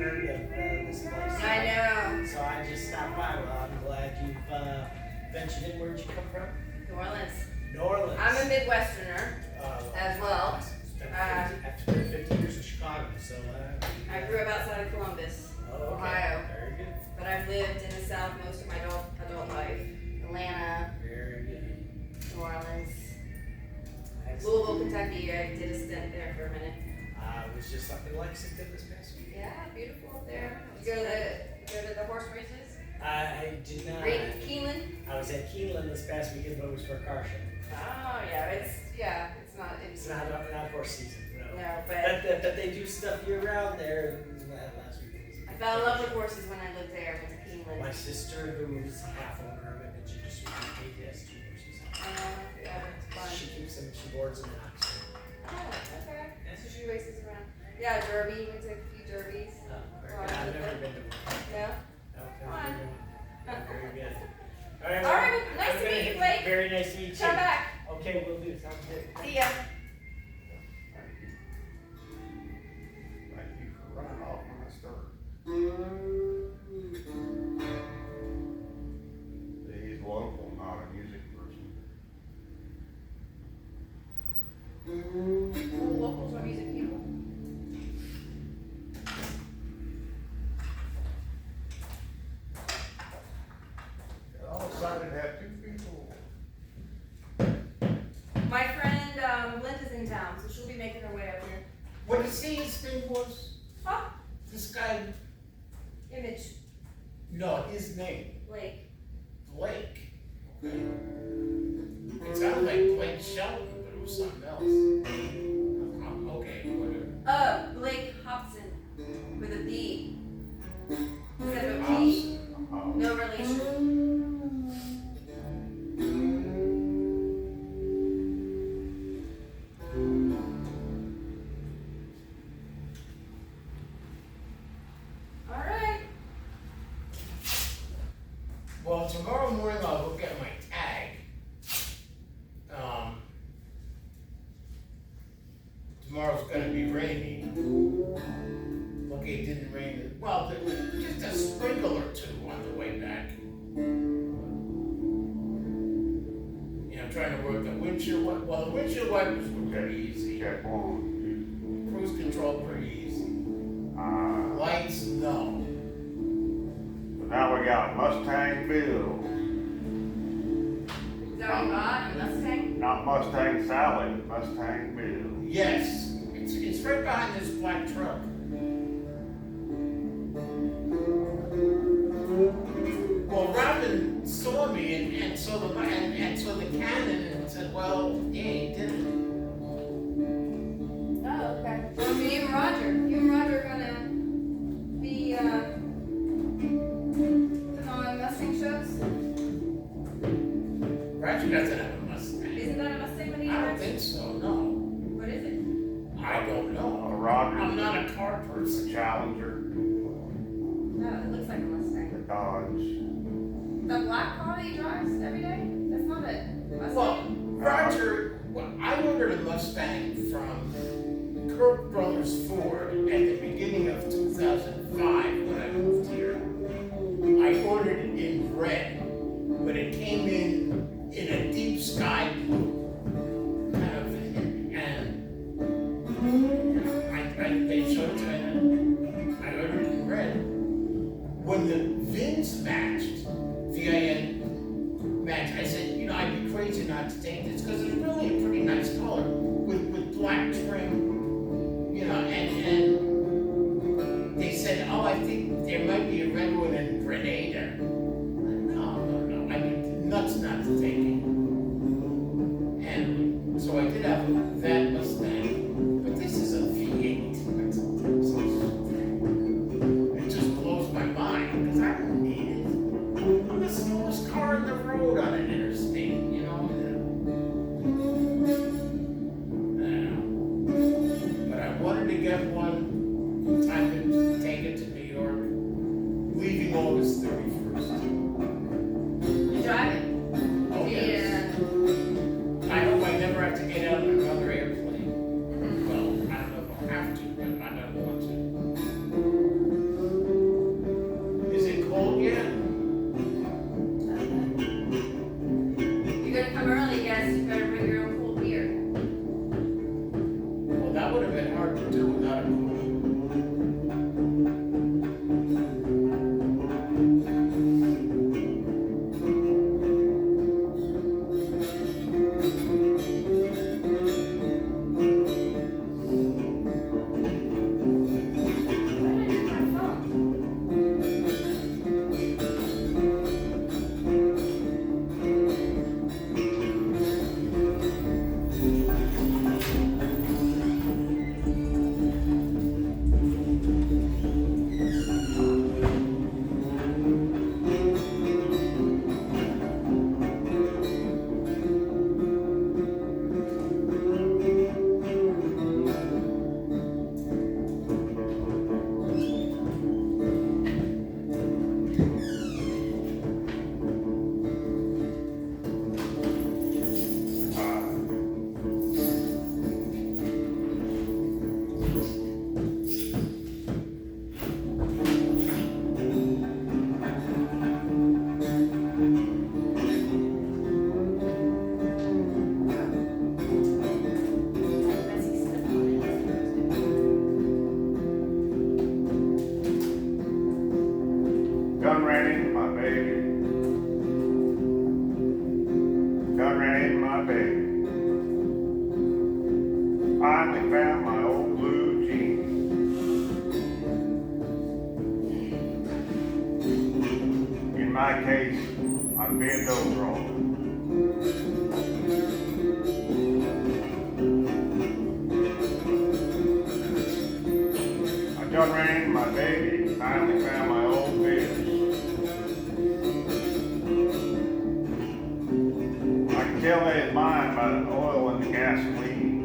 heard of this place. I know. So I just stopped by. Well, I'm glad you've ventured in. Where'd you come from? New Orleans. New Orleans. I'm a Midwesterner as well. After 50 years in Chicago, so I grew up outside of Columbus, okay. Ohio. Very good. But I've lived in the South most of my adult life. Atlanta, Very good. New Orleans, Excellent. Louisville, Kentucky. I did a stint there for a minute. I was just up in Lexington this past week. Yeah, beautiful up there. Did you go to the horse races? I did not. Keeneland? I was at Keeneland this past weekend, but it was for a car show. Oh yeah, it's not. It's not horse season, no. No, but But they do stuff year round there. And last weekend was. I fell in love with horses when I lived there. Went to Keeneland. My sister, who's half owner of it, and she just recently has 2 horses. Yeah, it's fun. She keeps them. She boards them in Oxford. Oh, okay. So she races around. Yeah, Derby. Went to a few derbies. Very good. I've never been to one. No. No, never been to one. Very good. All All right. right. Well, nice to meet you, Blake. Very nice to meet you. Come back. Okay, we'll do. Sounds good. See ya. Thank you for running off when I started. He's local, not a music person. Locals are music people. All excited to have 2 people. My friend Linda's in town, so she'll be making her way up here. What did you say his name was? Huh? This guy, Image. no, his name, Blake. Blake. Okay. It sounded like Blake Shelton, but it was something else. Okay, whatever. Blake Hobson with a B. Instead of a P. No relation. All right. Well, tomorrow morning I'll go get my tag. Tomorrow's gonna be rainy. Okay, it didn't rain. Well, just a sprinkle or 2 on the way back. You know, trying to work the windshield wiper. Well, the windshield wipers were pretty easy. Check 1. Cruise control pretty easy. So Lights, no. now we got Mustang Bill. Is that what you got? A Mustang? Not Mustang Sally, but Mustang Bill. Yes, it's right behind this black truck. Well, Robin saw me and saw the cannon and said, "Well, yeah, he did it." Oh, okay. So you and Roger are gonna be putting on Mustang shows? Roger doesn't have a Mustang. Isn't that a Mustang when he I don't drives? think so. No, What is it? I don't know. Roger. I'm not a car The person. Challenger, No, it looks like a Mustang. the Dodge. The black car that he drives every day? That's not a Mustang. Well, Roger, I ordered a Mustang from Kirk Brothers Ford at the beginning of 2005 when I moved here. I ordered it in red, but it came in a deep sky blue kind of thing, and they showed it to me. I ordered it in red. When the VINs matched, VIN matched, I said, you know, I'd be crazy not to take this because it's really a pretty nice color with black trim, you know, and they said, oh, I think there might be a red one in Grenada. No, I'd be nuts not to take it. And so I did have that Mustang, but this is a V8. It just blows my mind because I don't need it. I'm the slowest car on the road on an interstate, you know. But I wanted to get one in time to take it to New York, leaving August 31st. You drive it? Oh, yes. Yeah. I hope I never have to get out of another airplane. Well, I don't know if I'll have to, but I don't want to. my case, I'm bent over on it. I done ran into my baby, finally found my old bitch. I can tell they it's mine by the oil and the gasoline.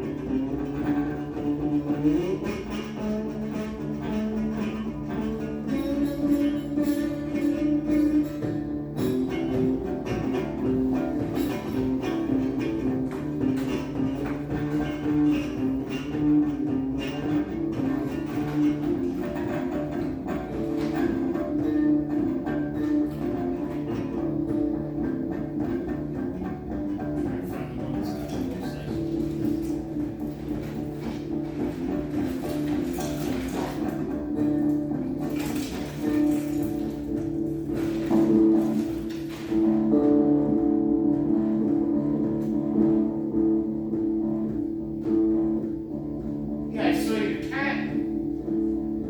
Yeah, I saw your cat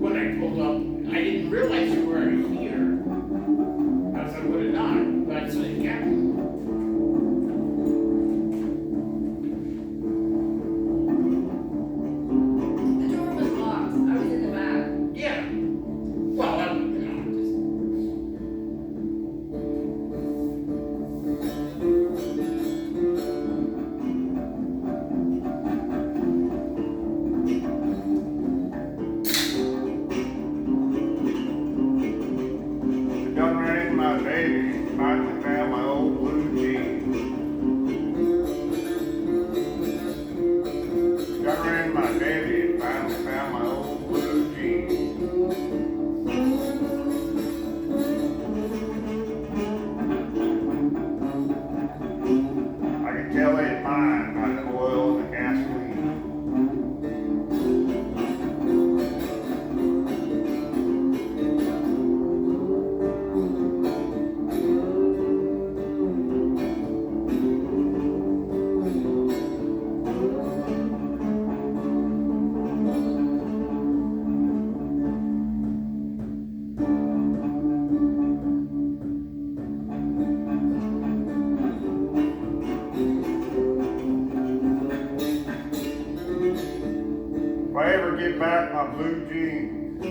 when I pulled up. I didn't realize you were here. Else I would have not. But I saw your cat. The door was locked. I was in the back. Yeah. Well, I would, you know, just. Done ran into my baby, finally found my old blue jeans. Done ran into my baby, finally found my old blue jeans. I can tell it's mine by the oil and the gasoline. If I ever get back my blue jeans,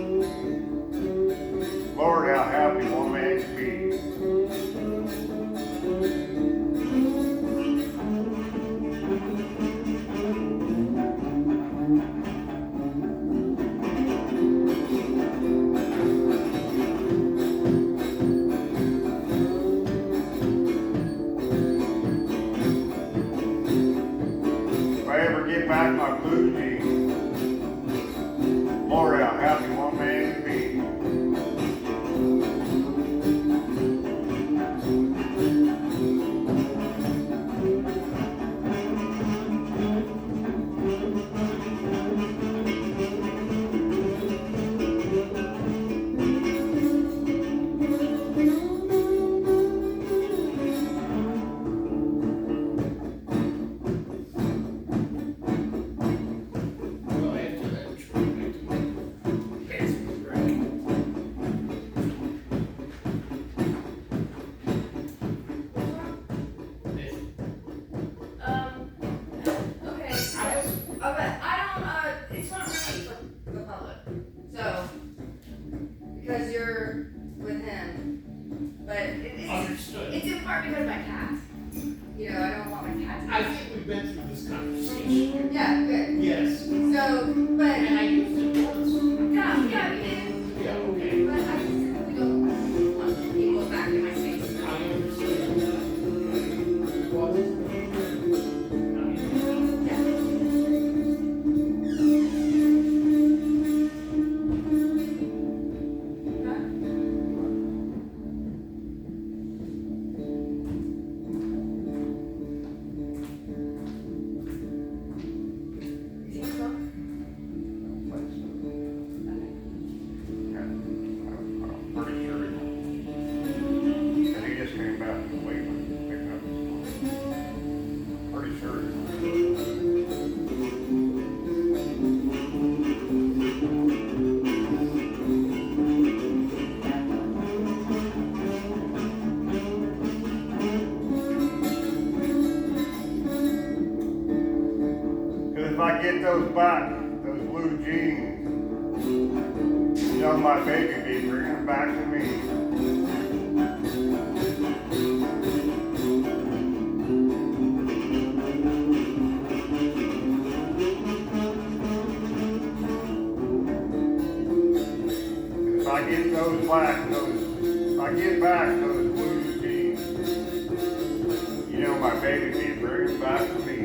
Lord, how happy one man can be. If I ever get back my blue jeans, Lord, how happy one man can be. Well, after that trip, I took my basement break. This. Okay. But I don't, it's not really for the public. So, because you're with him. But it's Understood. in part because of my cat. You know, I don't want my cat to. I think we've been through this conversation. Yeah, good. Yes. So, but, And I used it once. yeah, we did. Yeah, okay. But I specifically don't want people back in my space. I understand. What? Yeah. get those back, those blue jeans, you know my baby be bringing them back to me. If I get those back, if I get back those blue jeans, you know my baby be bringing them back to me.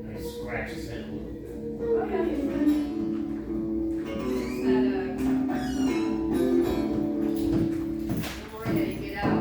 I scratch his head a little bit. Okay. It's that, we're ready to get out.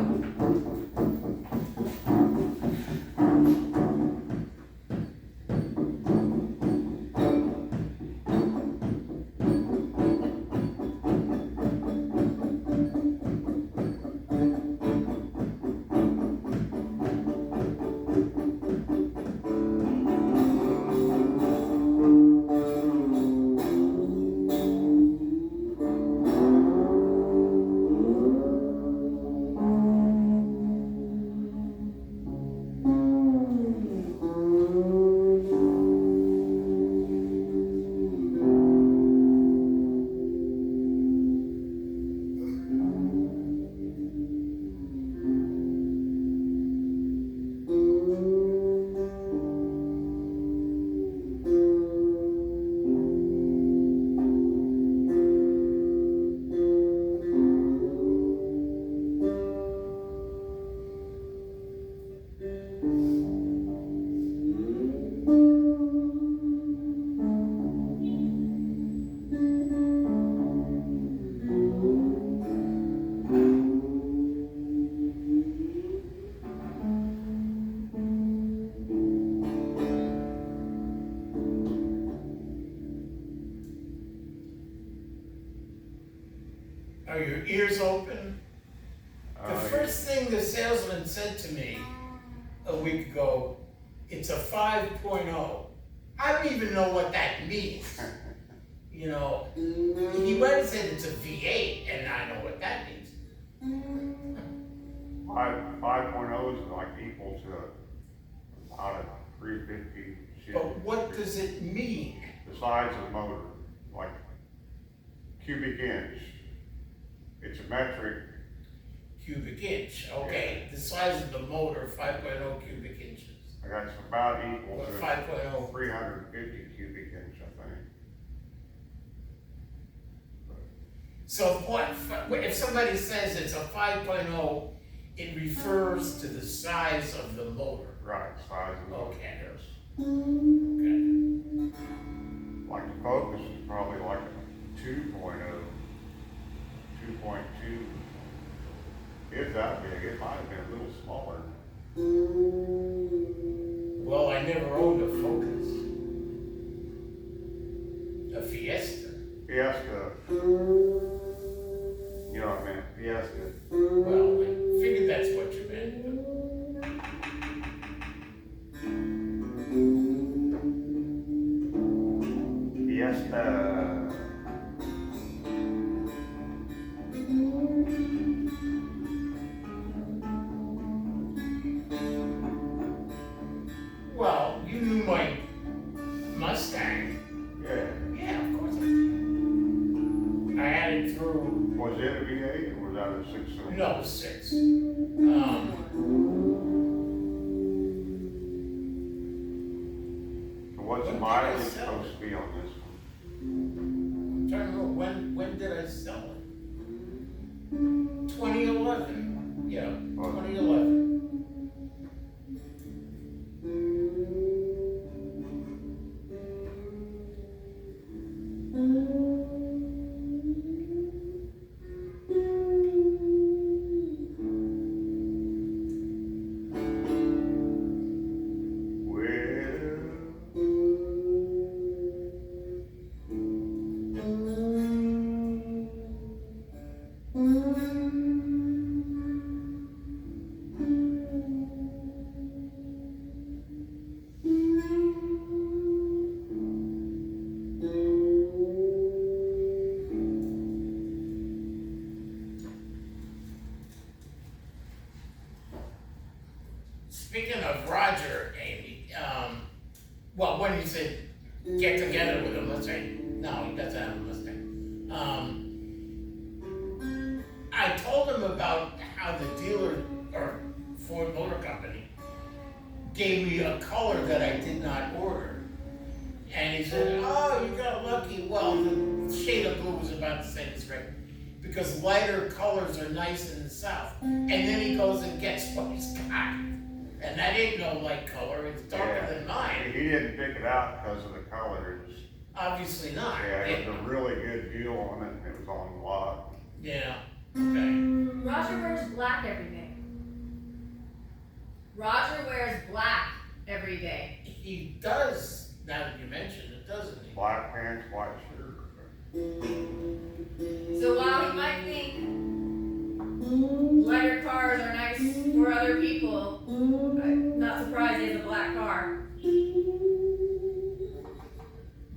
Are your ears open? The first thing the salesman said to me a week ago, it's a 5.0. I don't even know what that means. You know, he might have said it's a V8, and I know what that means. 5.0 is like equal to about a 350 shit. But what does it mean? The size of the motor, like cubic inch. It's a metric. Cubic inch, okay. The size of the motor, 5.0 cubic inches. That's about equal Or to 5.0. 350 cubic inch, I think. So if somebody says it's a 5.0, it refers to the size of the motor. Right, size of the motor. Okay. Yes. Okay. Like the Focus is probably like a 2.0, 2.2. If that big, it might have been a little smaller. Well, I never owned a Focus. A Fiesta. Fiesta. You know what I meant? Fiesta. Well, I figured that's what you meant. Fiesta. Well, you knew my Mustang. Yeah. Yeah, of course I did. I had it through, Was it a V8 or was that a 6-cylinder? no, 6. So what's the When did I mileage sell supposed it? to be on this one? I'm trying to remember, when did I sell it? 2011. Yeah, 2011. get together with a Mustang. No, he doesn't have a Mustang. I told him about how the dealer, or Ford Motor Company, gave me a color that I did not order. And he said, oh, you got lucky. Well, the shade of blue was about the same as red, because lighter colors are nice in the South. And then he goes and gets what he's got. And that ain't no light color, it's darker than mine. He didn't pick it out because of the color. It was, Obviously not. it was a really good deal on it. It was on the lot. Yeah, okay. Roger wears black every day. Roger wears black every day. He does, now that you mention it, doesn't he? Black pants, white shirt. So while he might think lighter cars are nice for other people, I'm not surprised he has a black car.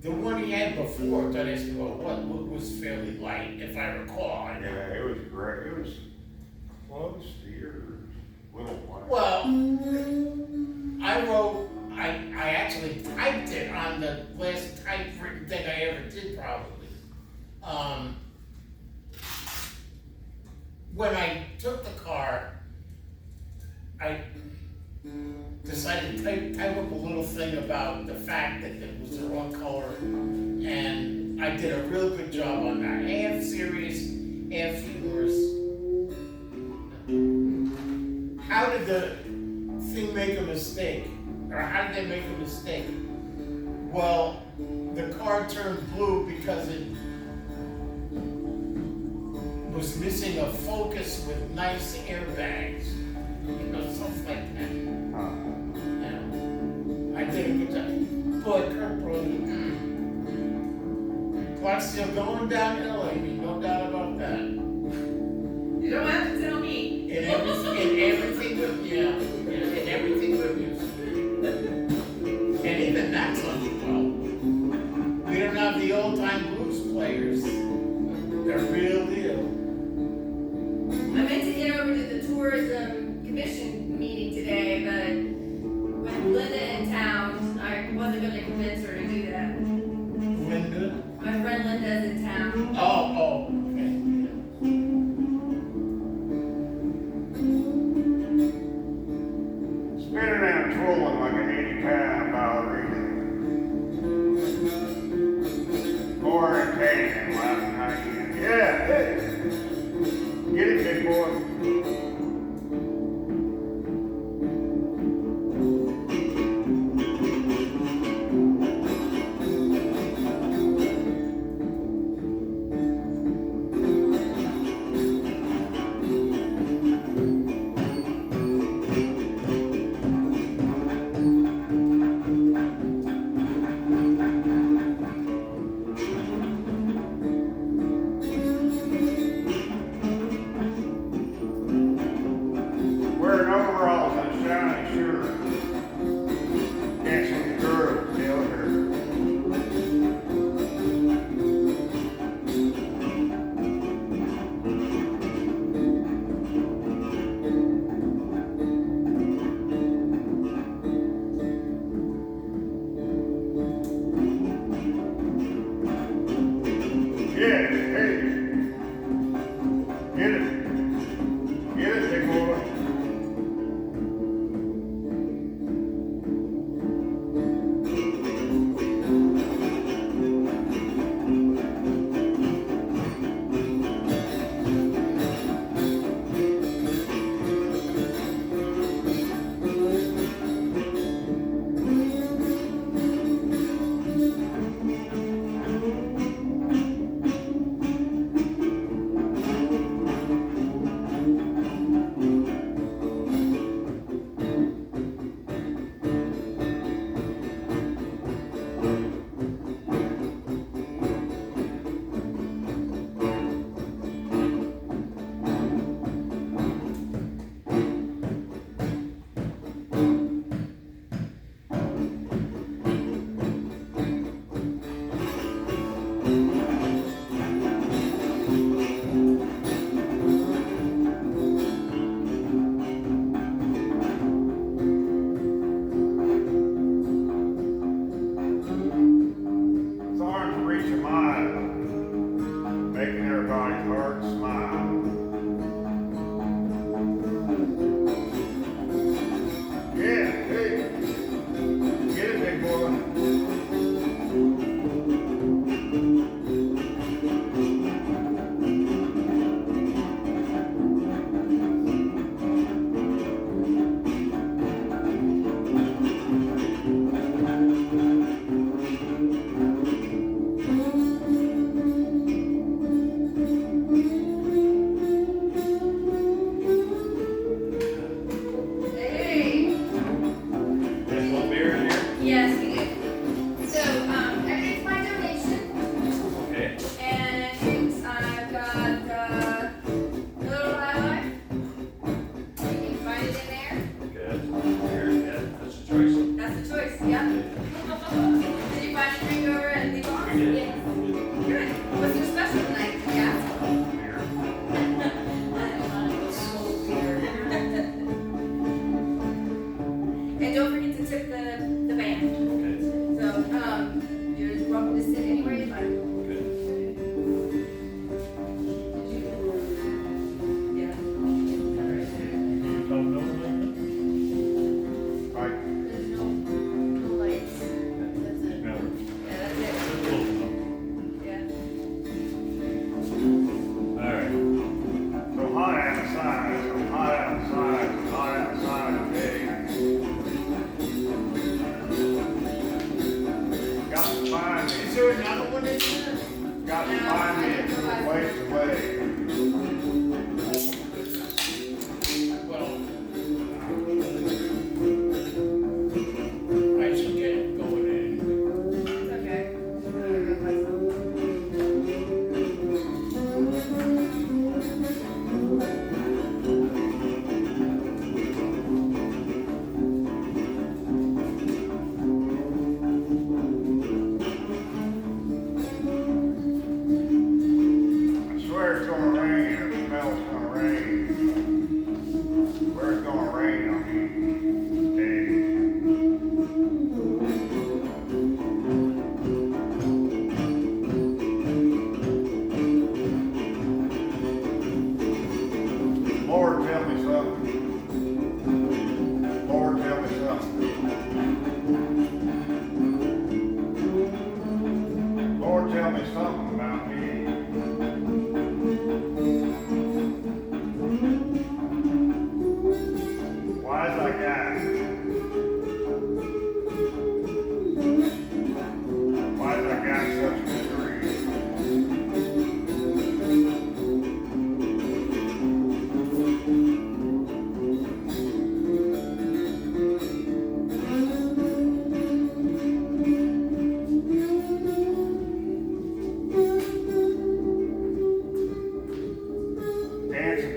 The one he had before, Tedesco, what was fairly light, if I recall. Yeah, it was great. It was close to yours. Little one. Well, I actually typed it on the last typewritten thing I ever did, probably. When I took the car, I decided to type up a little thing about the fact that it was the wrong color, and I did a real good job on that. Half serious, half humorous. How did the thing make a mistake? Or how did they make a mistake? Well, the car turned blue because it was missing a Focus with nice airbags. You know, stuff like that. Yeah. I did a good job. Boy, Kirk Brody. Clock's still going downhill, Amy, no doubt about that. You don't have to tell me. In everything with music. And even that's on well. We don't have the old time blues players. They're real deal. I meant to get over to the tourism commission meeting today, but with Linda in town, I wasn't going to convince her to do that. Linda? My friend Linda's in town. Oh, okay. Spinning and twirling like an 80-pound ballerina. Orientating and laughing again. Yeah, hey. Get it, big boy. Wearing overalls and a shiny shirt. Dancing with girls, tell her. Yeah, hey. Get it. Get it, big boy.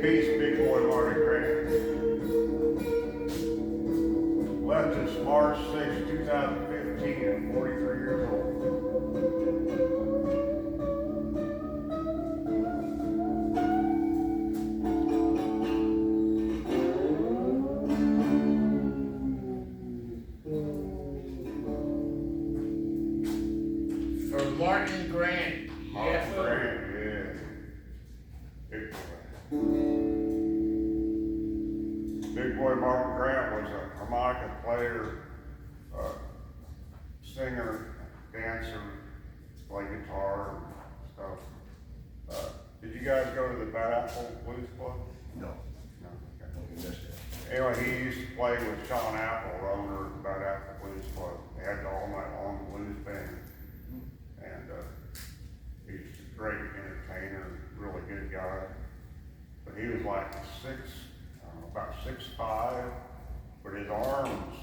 peace, big boy Marty Grant. Left us March 6, 2015 at 43 years old. For Martin Grant. Marty Yeah. Grant, yeah. Big boy. Big boy Martin Grant was a harmonica player, singer, dancer, play guitar and stuff. Did you guys go to the Bad Apple Blues Club? No, No. Okay. we missed it. Anyway, he used to play with Sean Apple, owner of the Bad Apple Blues Club. They had the all night long blues band. And, he's a great entertainer, really good guy. But he was like about 6'5", but his arms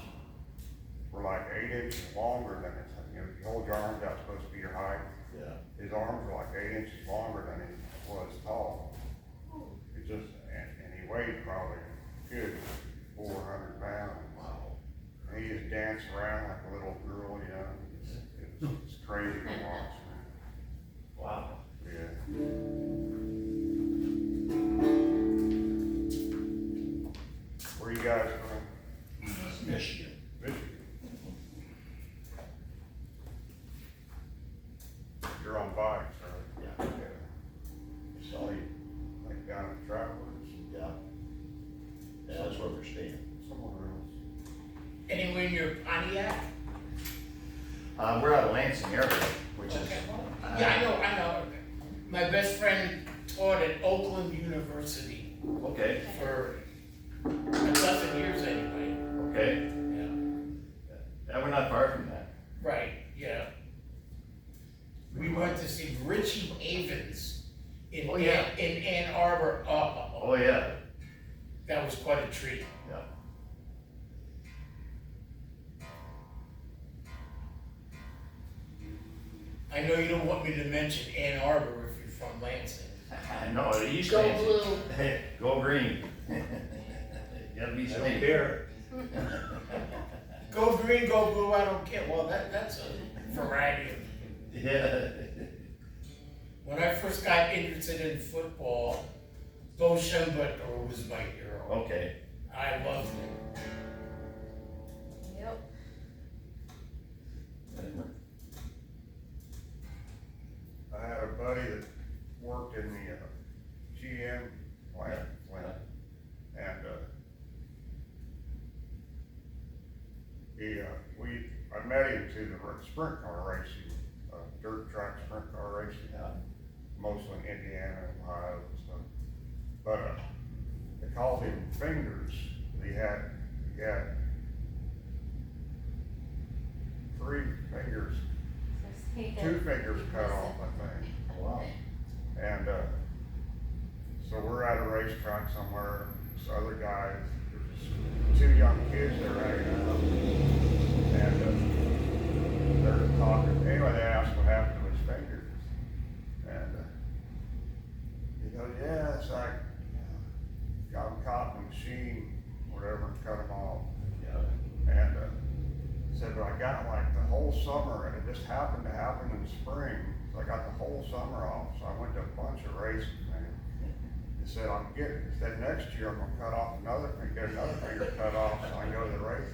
were like 8 inches longer than his, you know, you hold your arms out, supposed to be your height. Yeah. His arms were like 8 inches longer than he was tall. He just, and he weighed probably good 400 pounds. Wow. And he just danced around like a little girl, you know. It's crazy to watch, man. Wow. Yeah. Where you guys from? Michigan. Michigan. You're on bikes, right? Yeah. Yeah. Saw you, like down at Travelers, Yeah. Yeah, that's where we're staying. somewhere else. Anywhere near Pontiac? We're out of Lansing area, which is. Okay. Yeah, I know. My best friend taught at Oakland University Okay, for a dozen years anyway. okay. Yeah. Yeah, we're not far from that. Right, yeah. We went to see Richie Havens in, Oh, yeah. in Ann Arbor. Oh, yeah. That was quite a treat. Yeah. I know you don't want me to mention Ann Arbor if you're from Lansing. I know, it used Go to. blue. Hey, go green. Gotta be I don't safe. care. Go green, go blue, I don't care. Well, that's a variety of. Yeah. When I first got interested in football, Bo Schembechler was my hero. Okay. I loved him. Yep. I had a buddy that worked in the GM plant, and I met him to the sprint car racing, dirt track sprint car racing, Yeah. mostly in Indiana and Ohio and stuff. But they called him Fingers. He had 3 fingers, 2 fingers cut off, I think. Wow. And, so we're at a racetrack somewhere, this other guy, there's 2 young kids there hanging out. And, they're talking, anyway, they asked what happened to his fingers. And, he goes, yeah, it's like, got him caught in a machine, whatever, and cut him off. Yeah. And, said, but I got like the whole summer, and it just happened to happen in spring, so I got the whole summer off, so I went to a bunch of races, man. He said, he said, next year I'm gonna cut off get another finger cut off, so I can go to the race.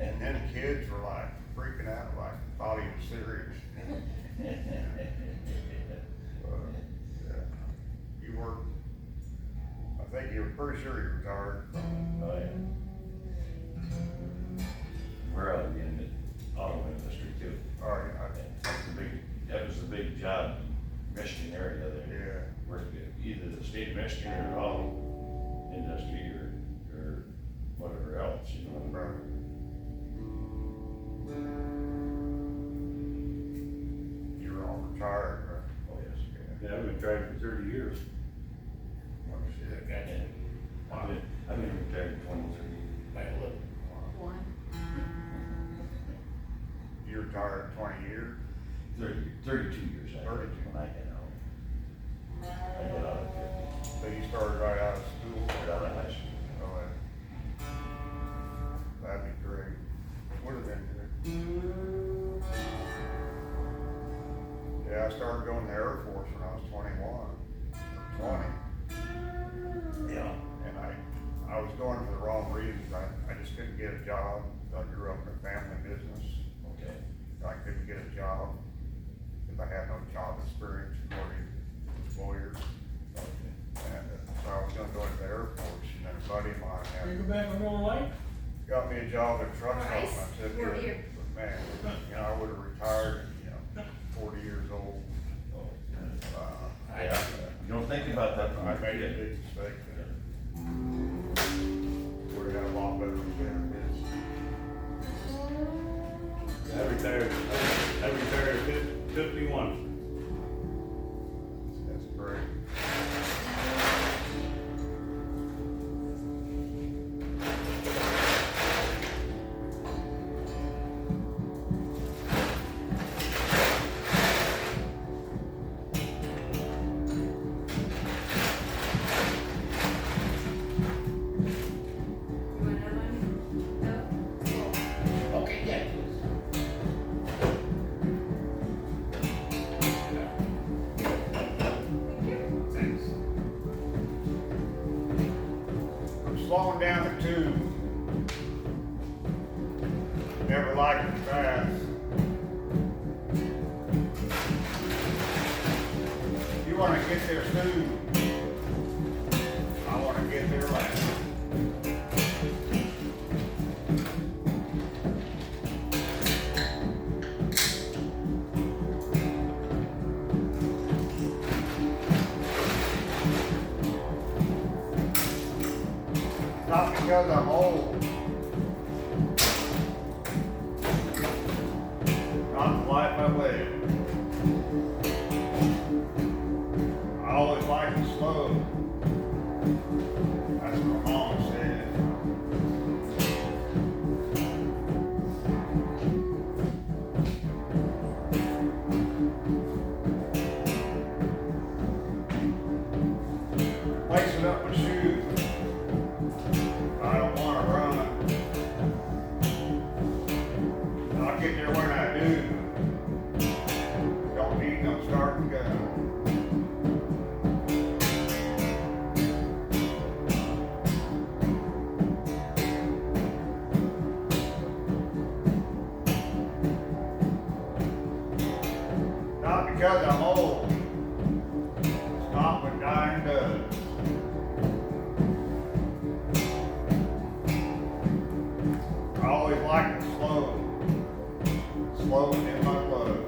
And then kids were like freaking out, like, thought he was serious. Yeah. He worked, I think he was pretty sure he retired. Oh, yeah. We're out in the auto industry too. All right, That was the big job in Michigan area there. yeah. Worked at either the state of Michigan or auto industry or whatever else, you know. Right. You were all retired, right? Oh, yes. Yeah, I've been driving for 30 years. Oh, shit. Gotcha. I've been retired 23. My little. One. You retired 20 years? 32 years. I 32. When I got out. I got out of here. So you started right out of started going to the Air Force when I was 21, 20. Yeah. And I was going for the wrong reasons. I just couldn't get a job. I grew up in a family business. Okay. I couldn't get a job because I had no job experience according to employers. Okay. And so I was gonna go into the Air Force, and then a buddy of mine You had go back on Miller Lake? got me a job at a truck stop. Nice. I said, We're "Good." here. But man, you know, I would've retired, you know, 40 years old. Oh, Uh, yeah. You don't think about that when I you're made a a kid. big mistake there. Would've had a lot better benefits. I retired at 51. That's great. You want another one? No? Cool. Okay, yeah, please. Thank you. Thanks. I'm slowing down the tube. Never liked it fast. You wanna get there soon. I wanna get there last. Not because I'm old. Not the life I live. I always liked it slow. That's what my mom said. Lacing up my shoes. I don't wanna run. I'll get there when I do. Don't need no starting gun. Not because I'm old. It's not what dying does. I always liked it slow. Slow in my blood.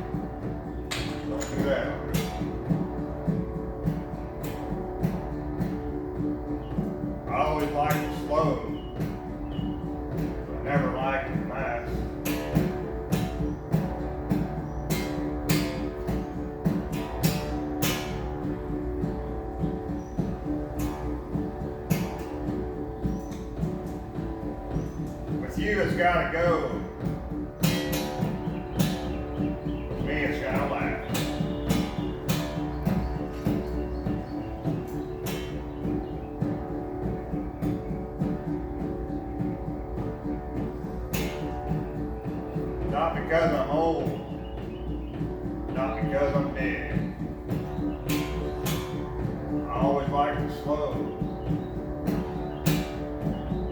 Don't do that. I always liked it slow. But I never liked it fast. With you, it's gotta go. With me, it's gotta last. Not because I'm old. Not because I'm dead. I always liked it slow.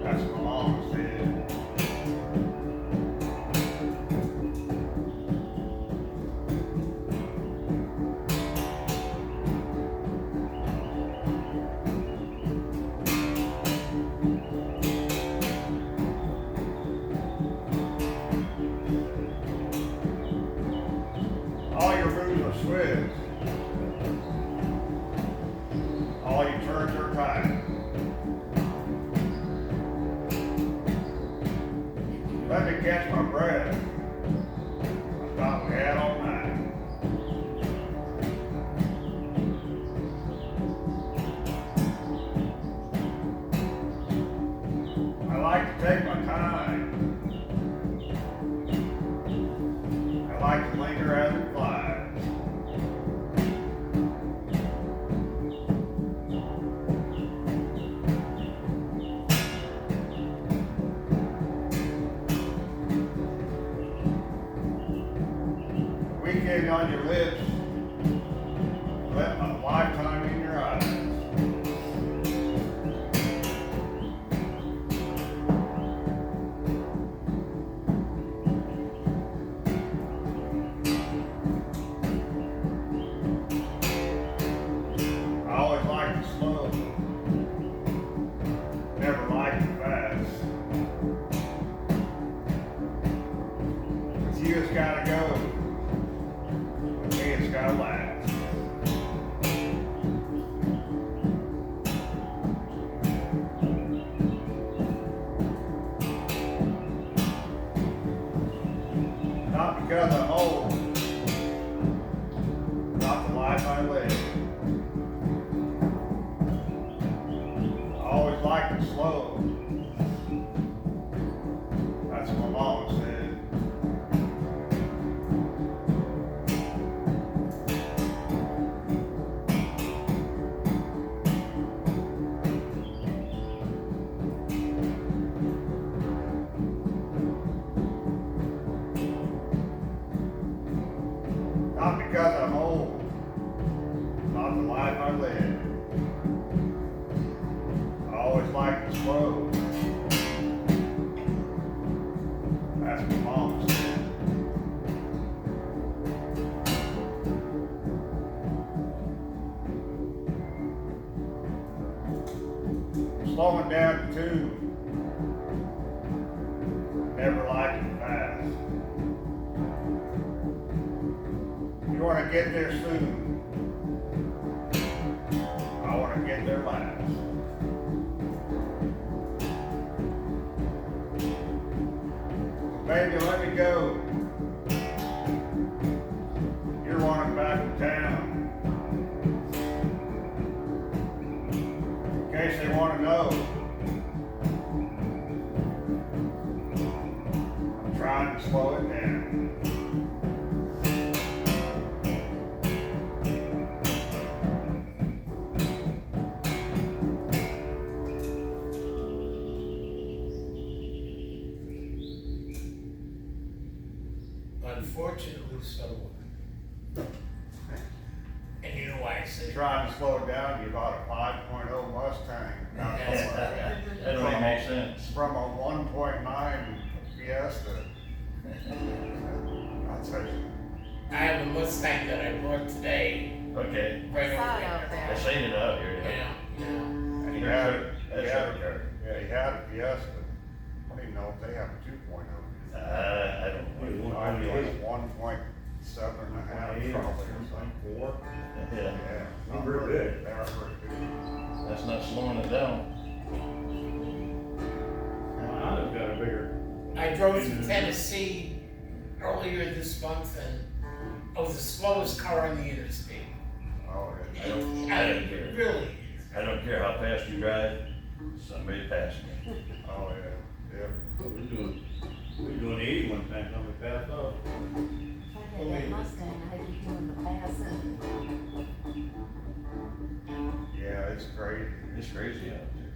That's what my mom said. All your moves are swift. All your turns are tight. Let me catch my breath. I thought we had all night. I like to take my time. I like to linger as it flies. get on your lips, let a lifetime in your eyes. I always liked it slow, never liked it fast. With you it's gotta go, with me it's gotta last. Not because I'm old, not the life I live. I always liked it slow. That's what my mama said. Not because I'm old, not the life I live. I always liked it slow. That's what mom said. Slowing down too. Never liked it fast. You wanna get there soon. I wanna get there last. Baby, let me go. You're wanting back in town. In case they wanna know, I'm trying to slow it down. Unfortunately so. And you know why I say Trying to slow it down, you bought a 5.0 Mustang. Not That's so much. right. That don't even make sense. From a 1.9 Fiesta. That's a, I have a Mustang that I bought today, Okay, right Saw over it out there. I there. seen it out here. Yeah, yeah. and he That's had, your- he that's had, your car. yeah, he had a Fiesta. I don't even know if they have a 2.0. I don't Wait, know. I think it's 1.7 and a 1.8. half 1.8 or probably or something. 1.4. Yeah, Yeah. Not very good. They are very good. that's not slowing it down. My Honda's got a bigger. I drove through Tennessee earlier this month and I was the slowest car on the interstate. Oh, yeah. I don't care. Really. I don't care how fast you drive, somebody passed me. Oh, yeah. Yep. We were doing 80 one time, somebody passed off. If I had that Mustang, I'd be doing the passing. Yeah, it's great. It's crazy out there.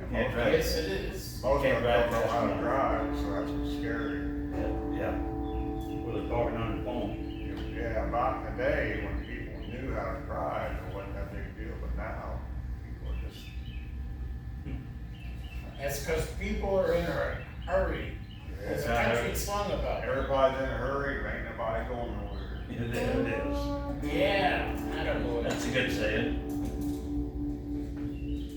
And Can't most- drive. Yes, it is. Most of Can't them drive don't know how to fast. drive, so that's what's scary. Yeah, Well, they're talking on the phone. Yeah, back in the day when people knew how to drive, it wasn't that big a deal, but now people are just, That's because people are in a hurry. There's a country song about it. everybody's in a hurry, ain't nobody going nowhere. it is. Yeah, I don't know. That's a good saying.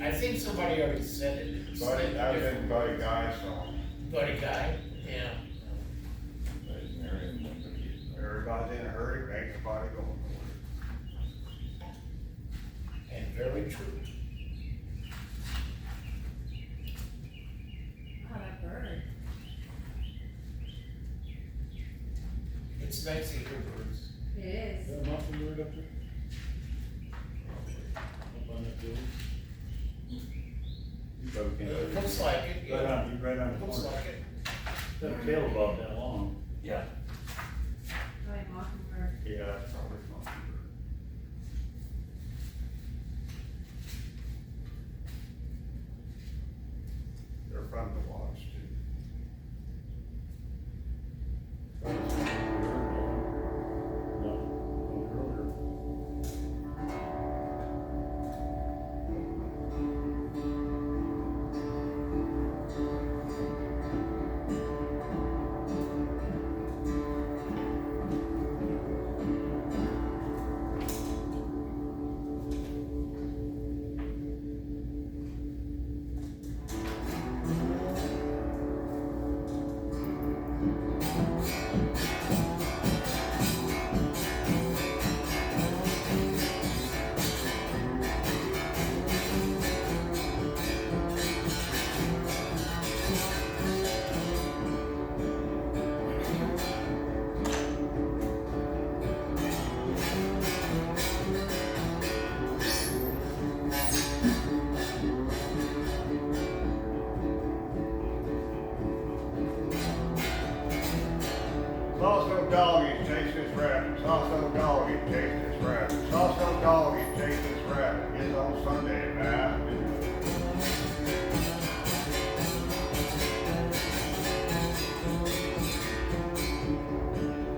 I think somebody already said it. It's Buddy, slightly that was different. in Buddy Guy's song. Buddy guy, yeah. Everybody's in a hurry, ain't nobody going nowhere. And very true. Oh, that bird. It's nice to hear birds. It is. Is that a muffin bird up there? Up on that building? You probably can't. It looks like it, Right yeah. on, right on the Looks corner. like it. That tail about that long. Yeah. Probably mockingbird. Yeah, that's probably something. They're fun to watch too. Sauce doggy chase this rabbit. Sauce doggy chase this rabbit. Sauce doggy chase this rabbit. It's on Sunday afternoon.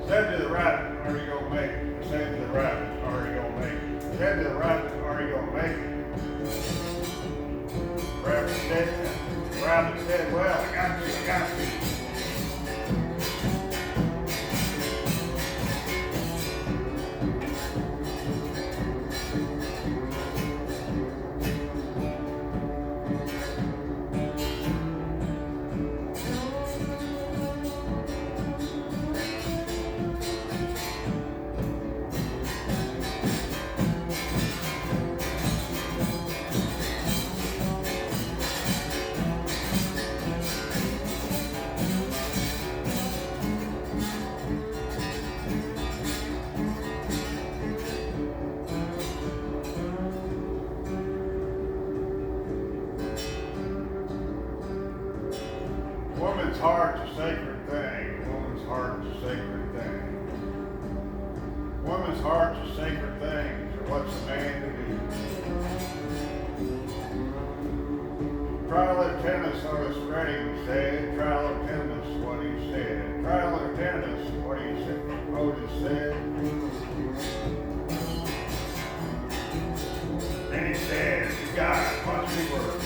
Said to the rabbit, are you gonna make it? Said to the rabbit, are you gonna make it? Said to the rabbit, are you gonna make it? Rabbit said, well, I got to. Woman's heart's a sacred thing. Woman's heart's a sacred thing. Woman's heart's a sacred thing. So what's a man to do? Trial lieutenant Otis Redding said. Trial lieutenant what he said. Trial lieutenant what he said. Otis said. Then he said, "You guys must be worth."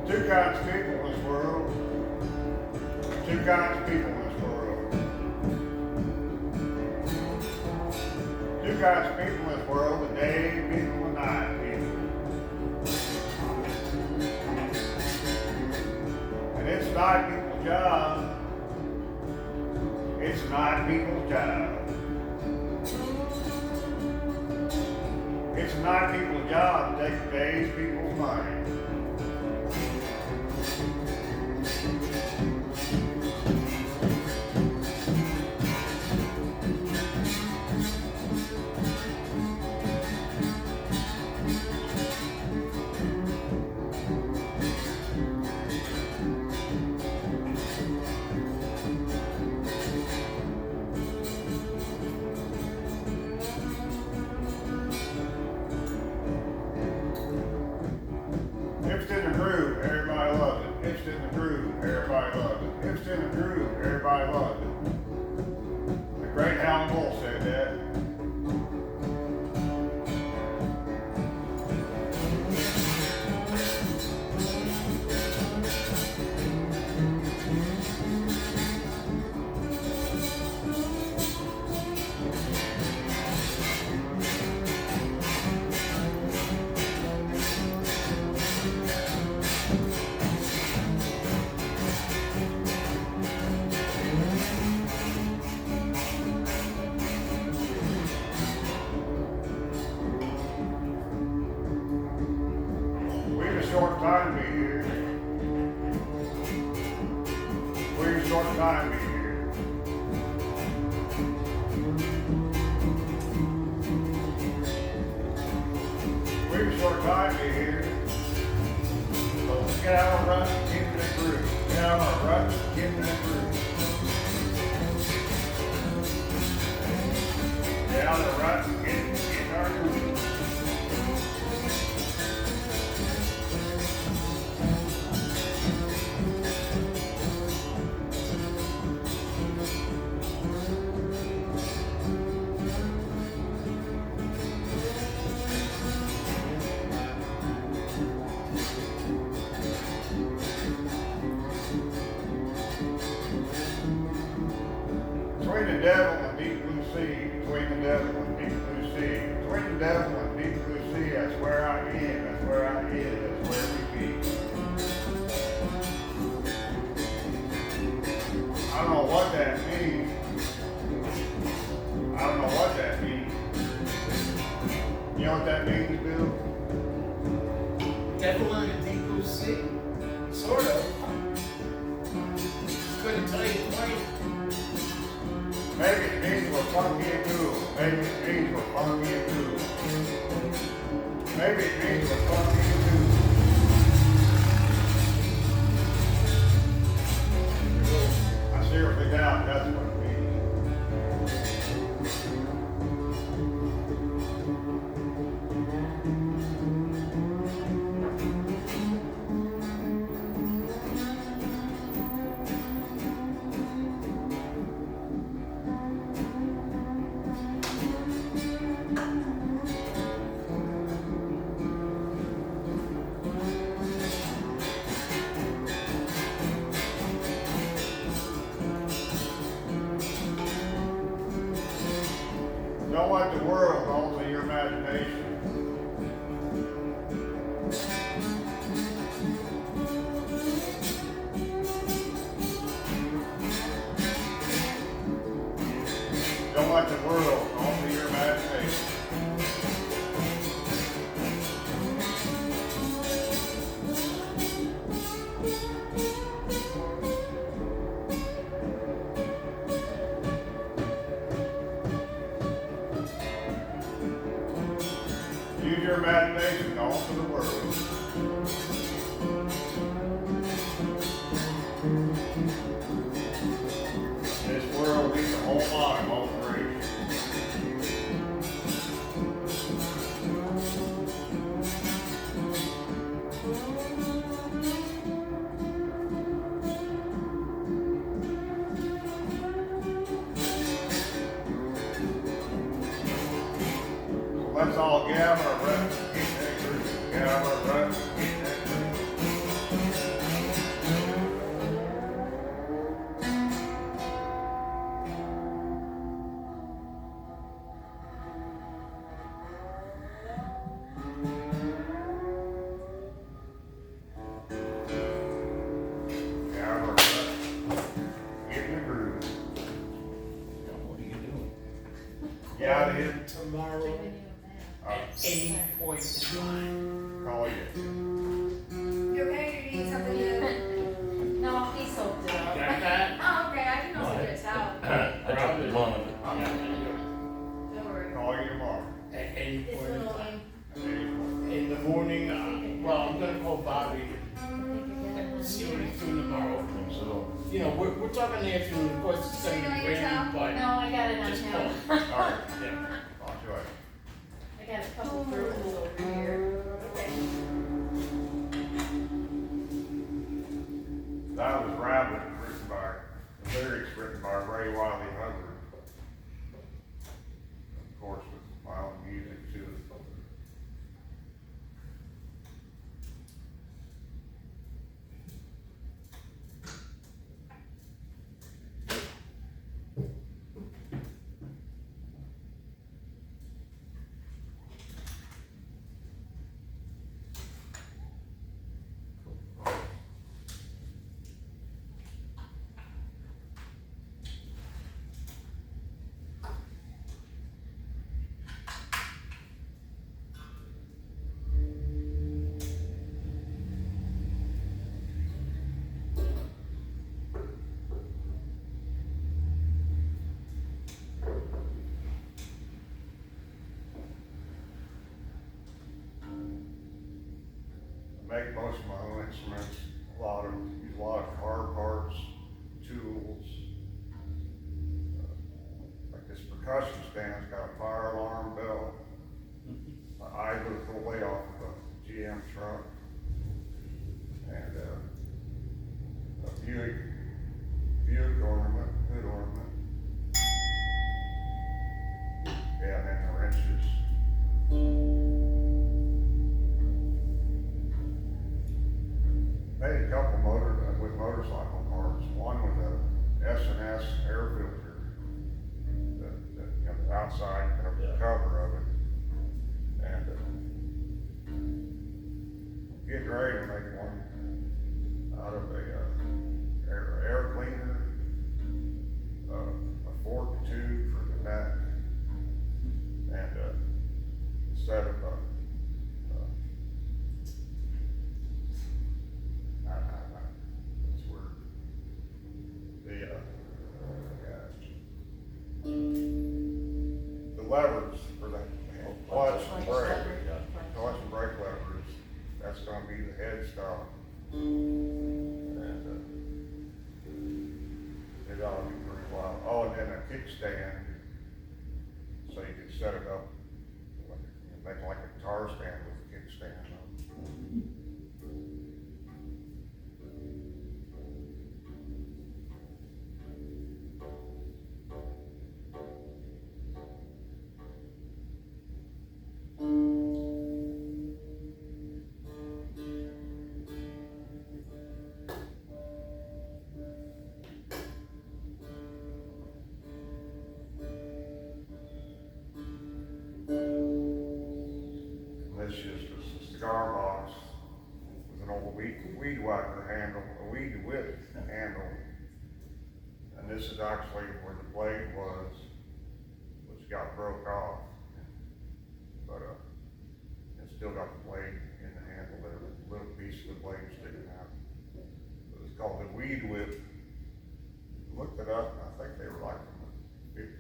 Two kinds of people in this world. Two kinds of people in this world. Two kinds of people in this world, the day people and night people. And it's night people's job. It's night people's job. It's night people's job to take the day's people's money. It's in the groove, everybody loves it. It's in the groove, everybody loves it. It's in the groove, everybody loves it. The great Howlin' Wolf said that. Short time to be here. We're a short time to be here. We're a short time to be here. So let's get out of rut and get in the groove. Get out of rut and get in the groove. Get out of the rut and get in our groove. devil in a deep blue sea, sort of. Couldn't tell you quite. Maybe it means we're funky and cool. Maybe it means we're funky and cool. Maybe it means we're funky and cool. I see her big out, that's what it means. Don't let the world alter your imagination. Don't let the world alter your imagination. Use your imagination all for the world. This world needs a whole lot of alteration. Let's all gather around, get that groove, gather around, get that groove. Gather around, get in the groove. What are you doing? Get out of here, Tomorrow, at any point in time. call you. You okay? Do you need something to? No, he soaked it up. Got that? Oh, okay, I can also get a towel. I took the one of it. Don't worry. Call you tomorrow. At any It's point in little, time. Hey, In the morning, well, I'm gonna call Bobby and see what he's doing tomorrow. So, You know, we're talking the afternoon, of course, it's So you gonna know be your rainy, towel? but No, I got it on just him. call. all right, Yeah. talk to you later. I got a couple bruises over here. That was Rabbit, written by, the lyrics written by Ray Wiley Hubbard. Of course, with my own music too. Make most of my own instruments, use a lot of car parts, tools. Like this percussion stand's got a fire alarm bell. I moved away off of a GM truck. And a Buick ornament, hood ornament. Yeah, and then the wrenches. Made a couple with motorcycle parts. One was a S&S air filter. The outside cover of it. And getting ready to make one out of a air cleaner, a fork tube for the neck, and a set of that's gonna be the headstone. And, it ought to be pretty wild. Oh, and then a kickstand, so you can set it up, make like a guitar stand with a kickstand. This is just a cigar box with an old weed whacker handle, a weed whip handle. And this is actually where the blade was, which got broke off. But, it's still got the blade in the handle there, a little piece of the blade sticking out. It was called the weed whip. Looked it up, and I think they were like from the 50s.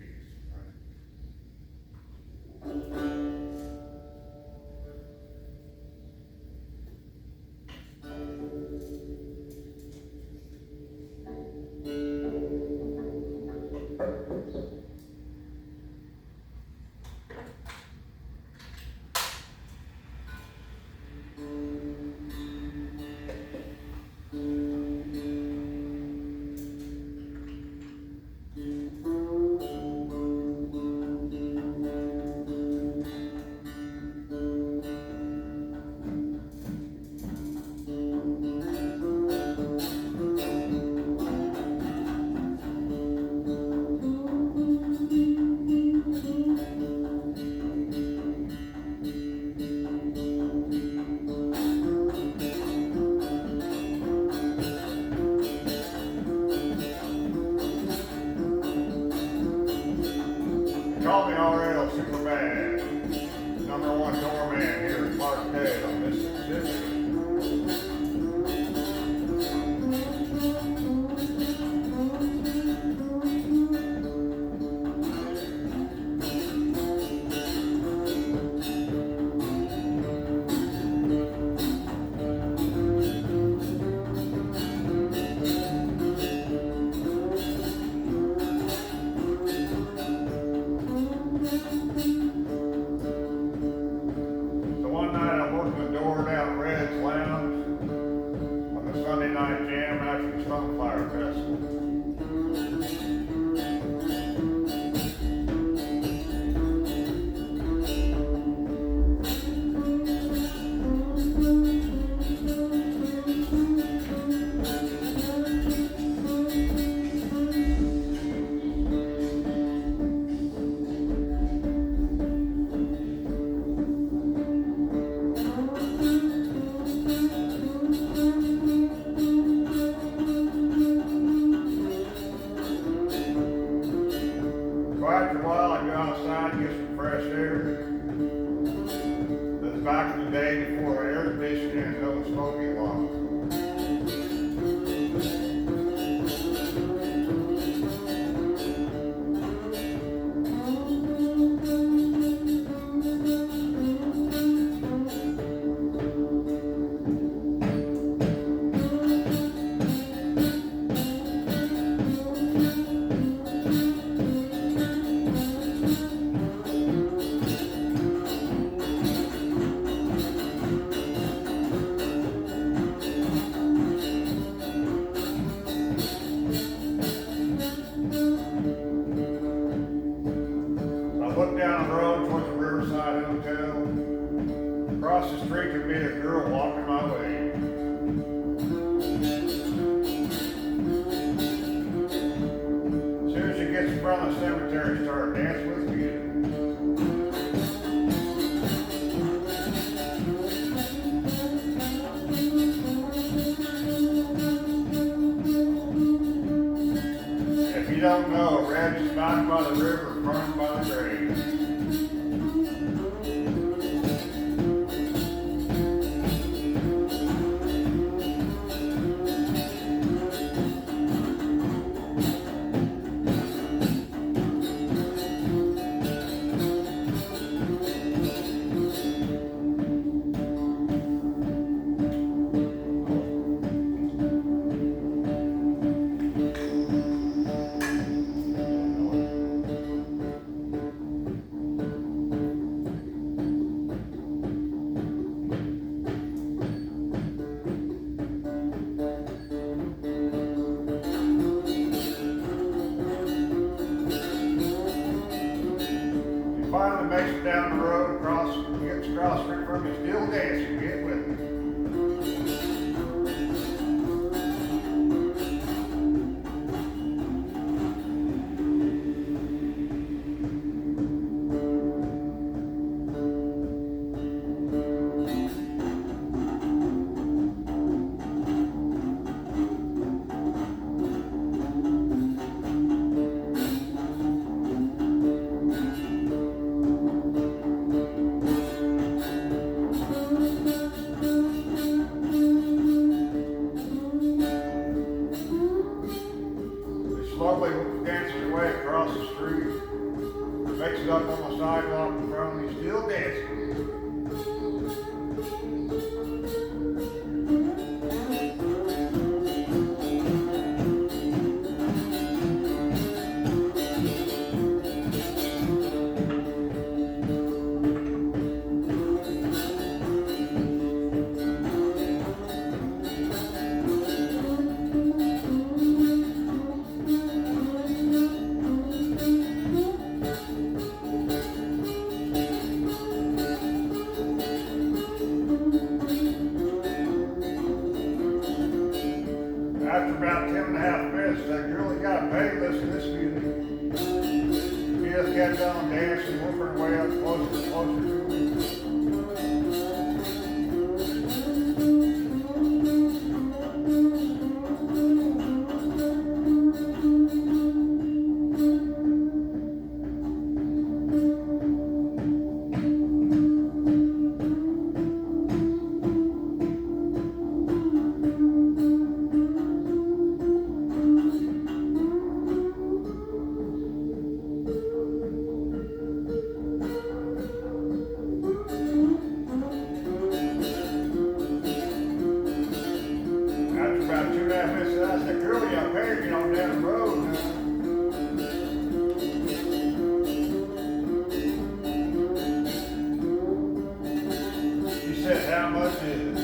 Call me RL Superman, #1 doorman here in Markdale, Mississippi. So one night I opened the door down Red's Lounge on the Sunday night jam after the Sunflower Festival. So after a while, I go outside and get some fresh air. This is back in the day before air conditioning and no smoking laws. I looked down the road towards the Riverside Hotel. Across the street could be a girl walking my way. As soon as she gets in front of the cemetery, start dancing with me. If you don't know, Red is found by the river, burned by the grave. across the street from me still dancing, get with me. They slowly dances away across the street, makes it up on the sidewalk in front of me, still dancing. After about 10.5 minutes, I really got paid listening to this music. She just kept on dancing, working her way up closer and closer to me. After about 2.5 minutes, I said, girl, you got paid, get on down the road now. She said, how much is it?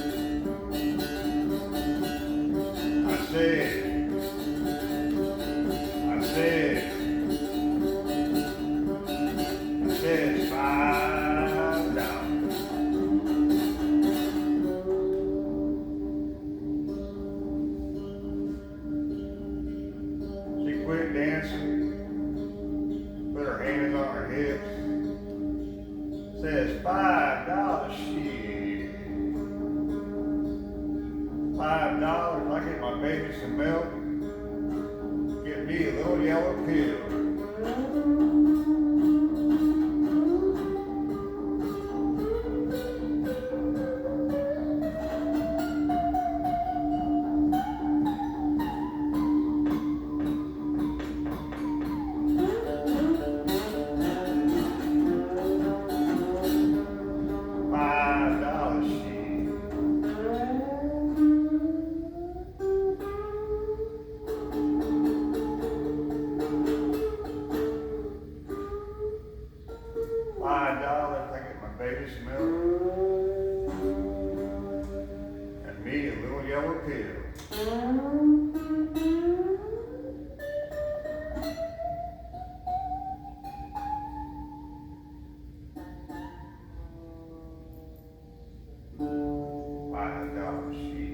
I said, it's $5. She quit dancing, put her hands on her hips, says $5, shit. $5, I get my baby some milk, get me a little yellow pill. $5, shit. $5, I get my baby some milk, and me a little yellow pill. $5, shit.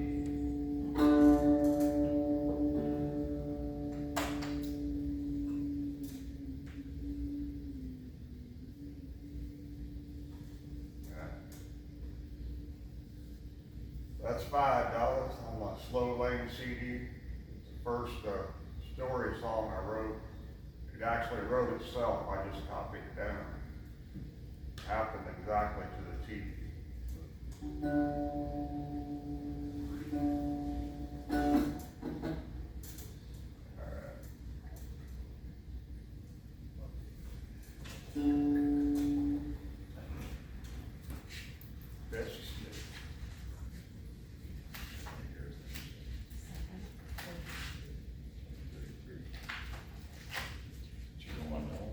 That's $5 on my Slow Lane CD. It's the first story song I wrote. It actually wrote itself, I just copied it down. Happened exactly to the T. Bessie Smith. You don't want to know.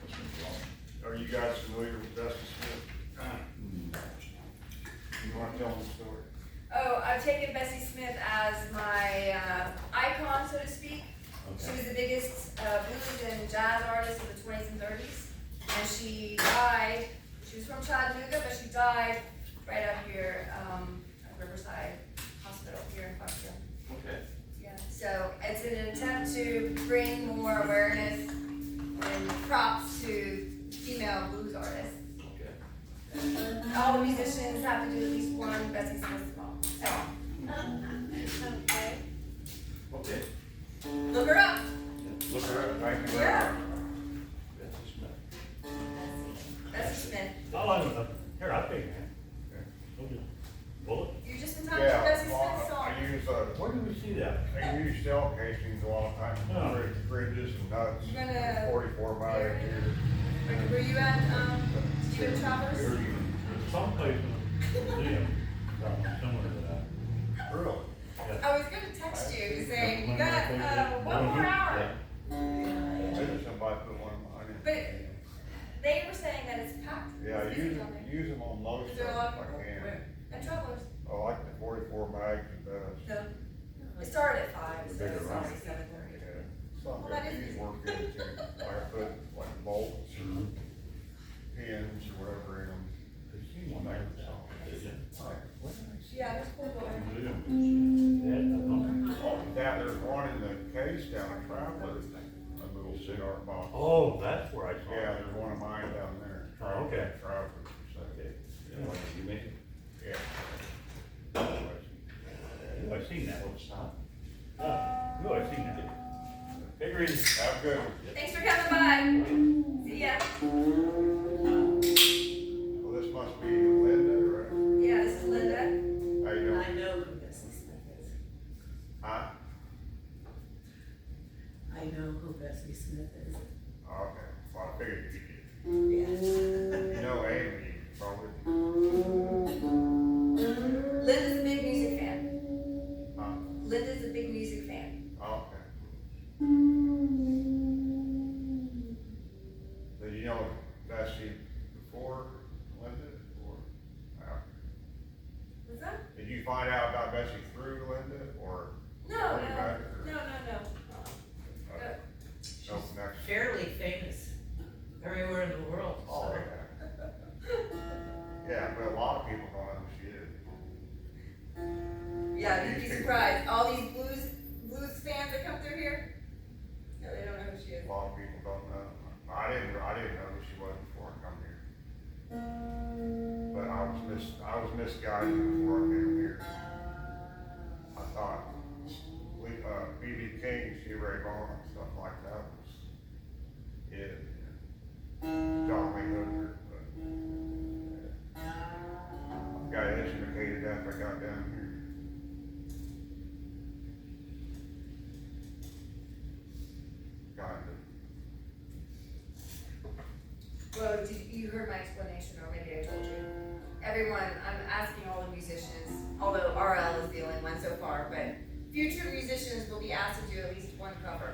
What's been wrong? Are you guys familiar with Bessie Smith? You want to tell them the story? Oh, I've taken Bessie Smith as my icon, so to speak. She was the biggest blues and jazz artist of the 20s and 30s. and she died. She was from Chattanooga, but she died right up here, at Riverside Hospital here in Clarksville. Okay. Yeah, so it's in an attempt to bring more awareness and props to female blues artists. Okay. All the musicians have to do at least one Bessie Smith song. Okay. Okay. So, look her up. Look at it, thank you very Yeah. much. Bessie Smith. Bessie Smith. Oh, I know. Here, I'll take it. Bullet? You just in time for Yeah, Bessie well, Smith's song. I use, Where did we see that? I use shell casings a lot of times, Oh. bridges and nuts, You gonna, 44 by here. were you at, did you go to Travelers? There's someplace in the museum, similar to that. Really? I was gonna text you to say, you got, one more hour. Maybe somebody put one on it. But they were saying that it's packed. Yeah, It's use busy them, on there. use them on most Is stuff there a lot if of I people? can. At Travelers. I like the 44 bags the best. No. It started at 5, so Bigger it's round. already 7:30. Yeah. Some Well, that of is these good. work good too, like I put like bolts or pins or whatever in them. They see one there. Did you? What did I see? Yeah, there's cool going. Museum. They had a number. Oh, yeah, there's one in the case down at Travelers, a little cigar box. Oh, that's where I saw it. Yeah, there's one of mine down there. Oh, okay. Travelers, so, Okay. Yeah, what did you make it? yeah. Oh, I seen that. Oh, stop. Oh, I seen that. Hey, Green. Have a good one. Thanks for coming by. See ya. Well, this must be Linda, right? Yeah, this is Linda. How you doing? I know who Bessie Smith is. Huh? I know who Bessie Smith is. Okay, well, I figured you did. Yes. You know Amy, probably. Linda's a big music fan. Huh? Linda's a big music fan. Oh, okay. Did you know Bessie before Linda, or after? What's that? Did you find out about Bessie through Linda, or? No, Or no, you met her? no. Okay. No connection. Fairly famous everywhere in the world. Oh, so. yeah. Yeah, but a lot of people don't know who she is. Yeah, you'd be surprised. All these blues fans that come through here, no, they don't know who she is. A lot of people don't know. I didn't know who she was before I come here. But I was misguided before I came here. I thought, B.B. King, Stevie Ray Vaughan, and stuff like that was it. John Lee Hooker, but I got educated after I got down here. Kinda. Well, you heard my explanation already, I told you. Everyone, I'm asking all the musicians, although RL is the only one so far, but future musicians will be asked to do at least one cover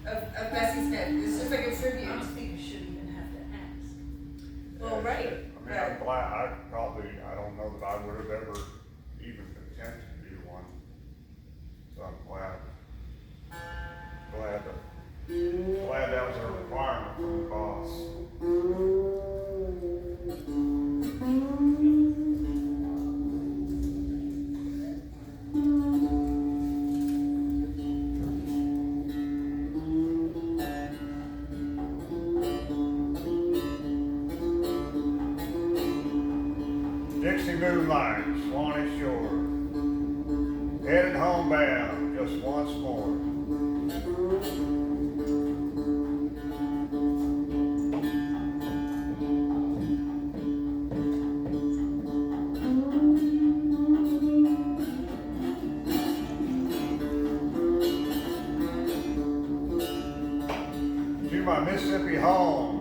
of Bessie Smith. It's just like a I don't tribute. think you should even have to ask. Well, right, I mean, I'm glad, I don't know that I would have ever even attempted to do one. So I'm glad that was a requirement from the boss. Dixie Moonlight, Swanee Shore, headed homebound just once more. To my Mississippi home.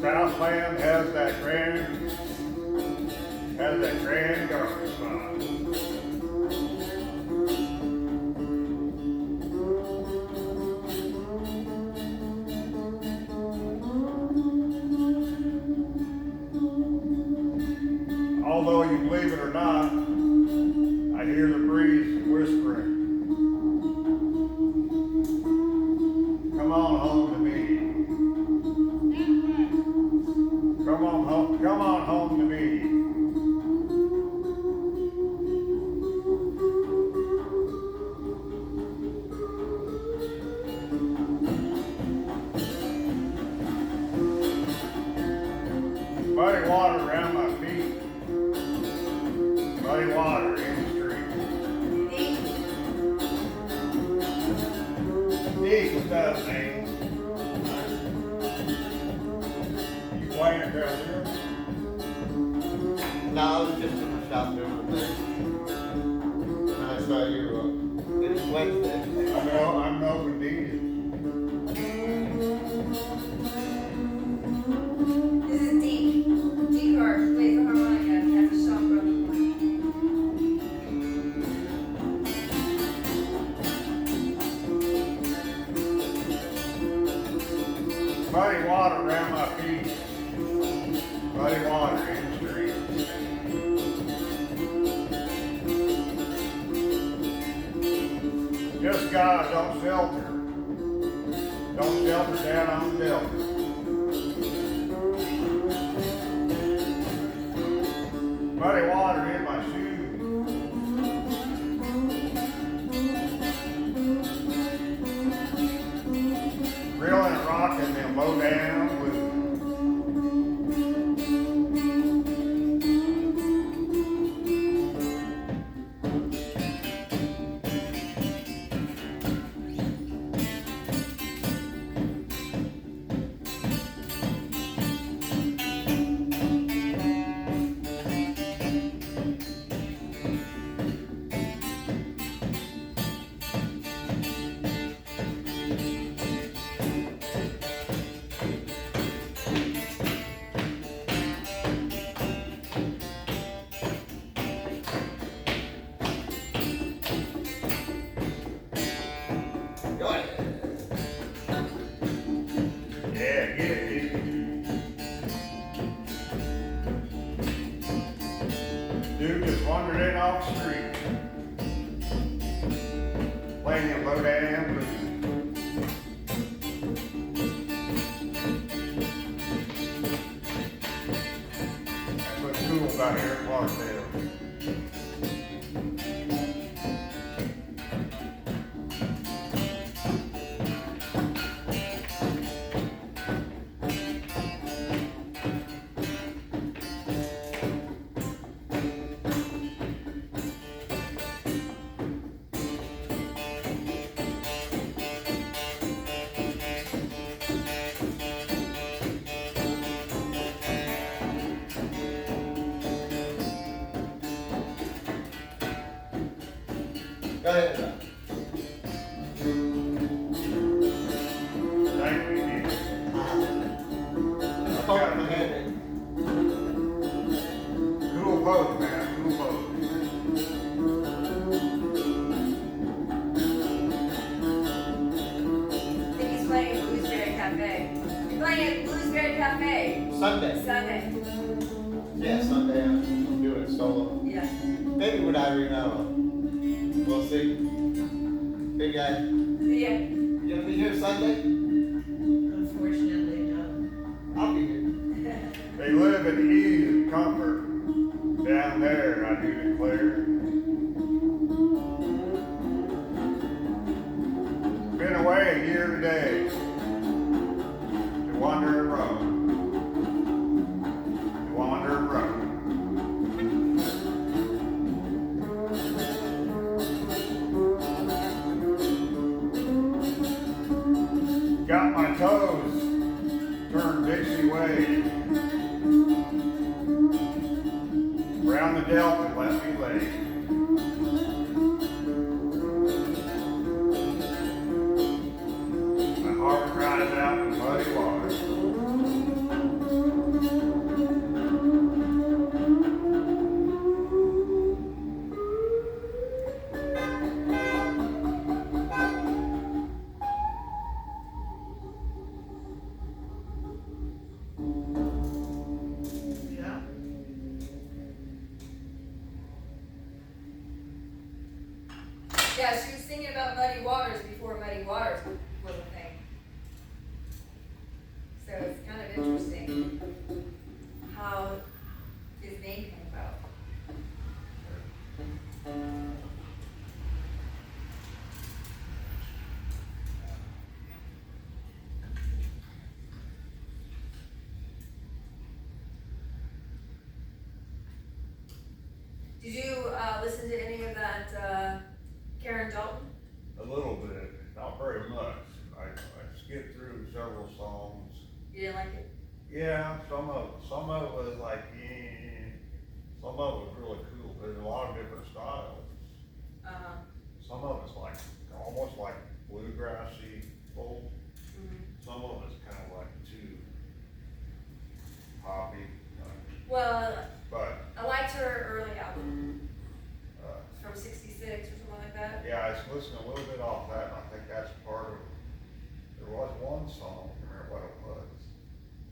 Southland has that grand garden spot. Although you believe it or not, I hear the breeze whispering. Come on home to me. Muddy water around my feet. Muddy water in the street. Deke, what's up, man? You playing down here? No, I was just in the shop doing the thing. And I saw you, it's Wednesday. I'm open Deke. This is Deke. Deke Hart plays the harmonica at the shop broken. Muddy water around my feet. Muddy water in the street. Just God, don't shelter. Don't shelter down on the delta. Muddy water in my shoes. Reeling and rocking them low down with yeah, get it. Dude just wandered in off the street. Playing them low down blues. That's what's cool about here in Clarksdale. Go ahead. Thank you, Deke. I thought my head in. Cool boat, man, cool boat. I think he's playing at Bluesberry Cafe. You're playing at Bluesberry Cafe Sunday. Sunday. Yeah, Sunday I'm doing it solo. Yeah. Maybe with Irene Allen. We'll see. Big guy. See ya. You gonna be here Sunday? Unfortunately, no. I'll be here. They live in ease and comfort down there, I do declare. Been away a year today to wander and roam. To wander and roam. Got my toes turned Dixie way. Round the delta, let me lay. My heart cries out in muddy water. Yeah. Yeah, she was singing about Muddy Waters before Muddy Waters was a thing. So it's kind of interesting. Did you, listen to any of that, Karen Dalton? A little bit, not very much. I skipped through several songs. You didn't like it? Yeah, some of it was like, some of it was really cool. There's a lot of different styles. Uh-huh. Some of it's like, almost like bluegrassy folk. Mhm. Some of it's kind of like too poppy. Well, But, I liked her early album uh, from '66 or something like that. yeah, I was listening a little bit off that, and I think that's part of, there was one song, I can't remember what it was.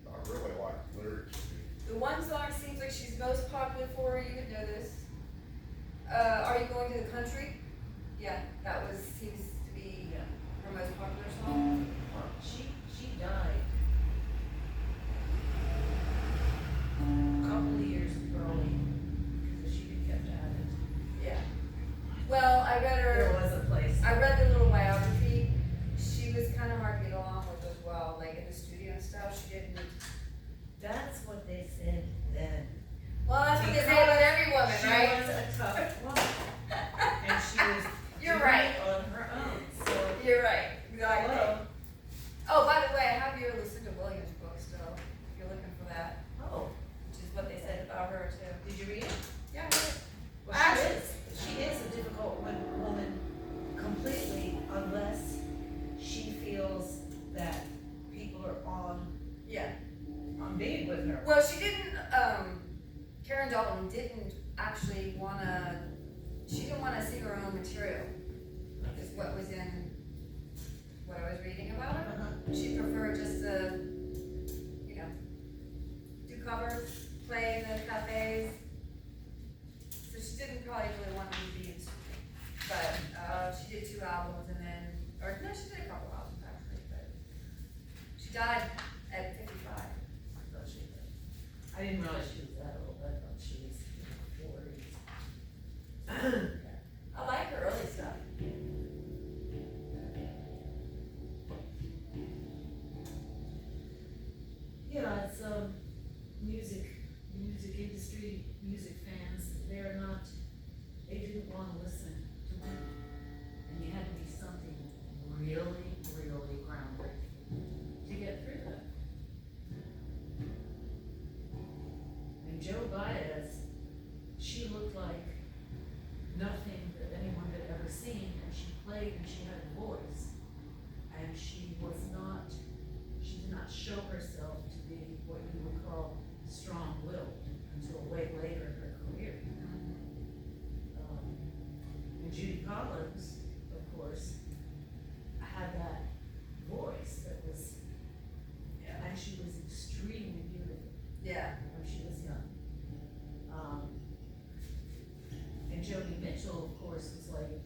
I really liked the lyrics. The one song seems like she's most popular for, you would know this. Are You Going to the Country? Yeah, that seems to be her most popular song. She died a couple of years early, because she had kept at it. Yeah. Well, I read There her, was a place. I read the little biography. She was kind of hard to get along with as well, like in the studio and stuff, she didn't. That's what they said then. Well, that's what they say about every woman, right? She was a tough woman, and she was You're doing right. it on her own, so. You're right, exactly. Hello. Oh, by the way, I have your Lucinda Williams book still, if you're looking for that, Oh, which is what they said about her too. did you read it? Yeah, I read it. Well, she is a difficult woman completely, unless she feels that people are on being with her. Well, she didn't, Karen Dalton didn't actually she didn't wanna sing her own material, is what was in what I was reading about her. Uh-huh. She preferred just to, you know, do covers, play in the cafes. So she didn't probably really want to be in studio. But, she did 2 albums and then, or no, she did a couple albums actually, but she died at 55. I thought she did. I didn't realize she was that old, I thought she was in her 40s. I like her early stuff. Yeah, it's, music industry, music fans, they didn't wanna listen to women. And you had to be something really, really groundbreaking to get through that. And Joe Baez, she looked like nothing that anyone had ever seen, and she played and she had a voice. And she did not show herself to be what you would call strong-willed until way later in her career. And Judy Collins, of course, had that voice that was, and she was extremely beautiful Yeah. when she was young. And Joni Mitchell, of course, was like,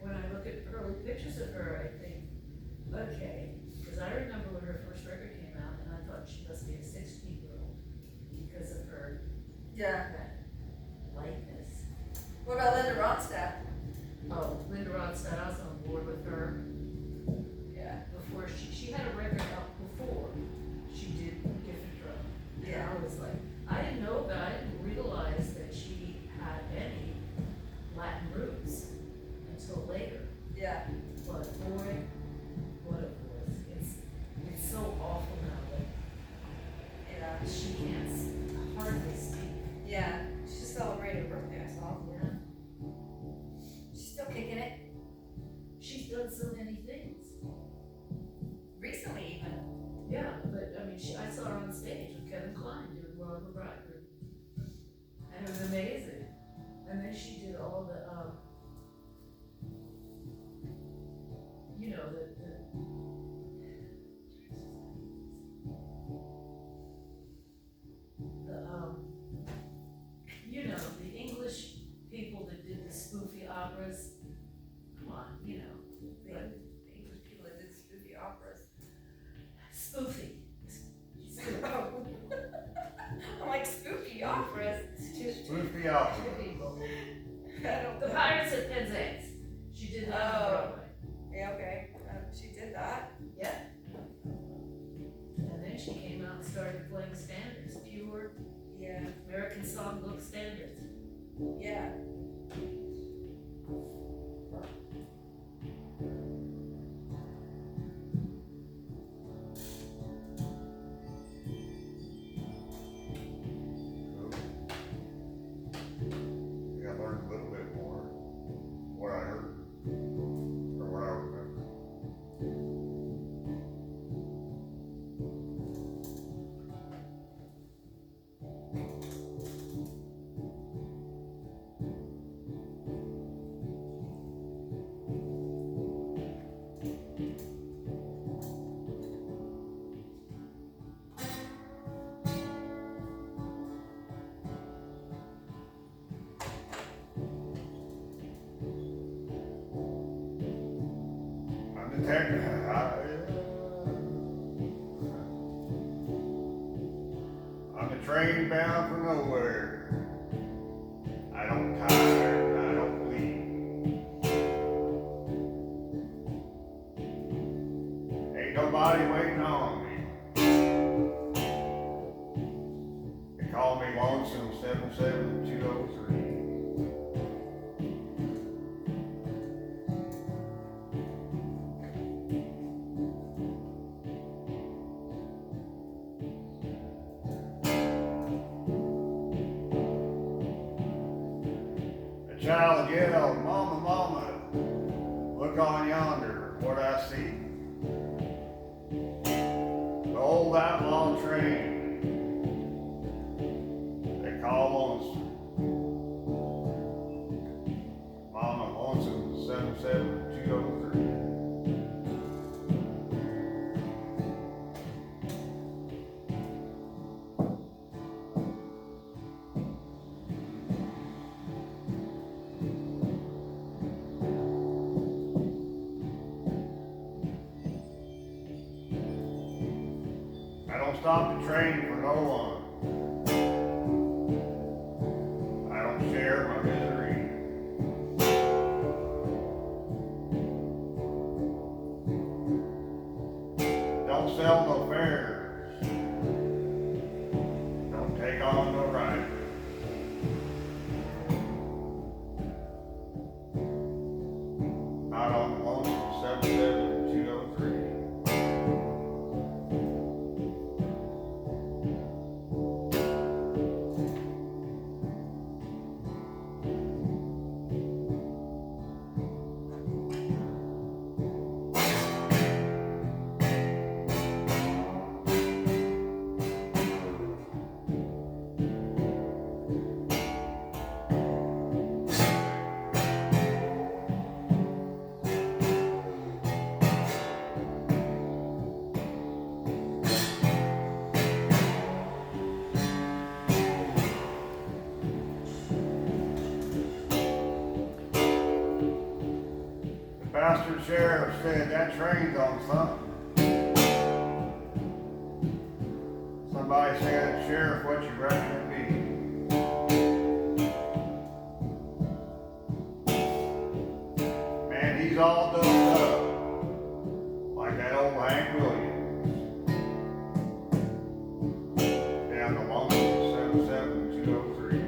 when I look at early pictures of her, I think, okay, because I remember when her first record came out, and I thought she must be a 16-year-old because of her Yeah. that lightness. What about Linda Ronstadt? Oh, Linda Ronstadt, I was on board with her Yeah. before she had a record out before she did Different Drum. And Yeah. I was like, I didn't know that, I didn't realize that she had any Latin roots until later. Yeah. But boy, what a voice. It's so awful now Yeah. that she can't hardly speak. Yeah. She just celebrated her birthday, I saw. Yeah. She's still kicking it. She's done so many things. Recently even. Yeah, but I mean, I saw her on stage with Kevin Kline doing Laura McBride. And it was amazing. And then she did all the, you know, you know, the English people that did the spoofy operas. Come on, you know, The English people that did spooky operas. spoofy. I'm like, spooky operas? Spoofy out. People. I don't The know. Pirates at Penzance. She did that on Oh. Broadway. Yeah, okay. She did that. Yeah. And then she came out and started playing standards, pure Yeah. American songbook standards. Yeah. Yeah, I learned a little bit more, what I heard, or what I remember. I'm the I'm the train bound for nowhere. I don't tire, I don't bleed. Ain't nobody waiting on me. They call me Lonesome 77203. A child yelled, "Mama, mama, look on yonder, what I see. The old outlaw train they call Lonesome. Mama, Lonesome 77203. I don't stop the train for no one. I don't share my misery. Don't sell no fares. Don't take on no riders. Not on the Lonesome 77203. The bastard sheriff said that train's on something. Somebody said, "Sheriff, what you reckon it be?" Man, he's all doped up, like that old Hank Williams. Down the Lonesome 77203.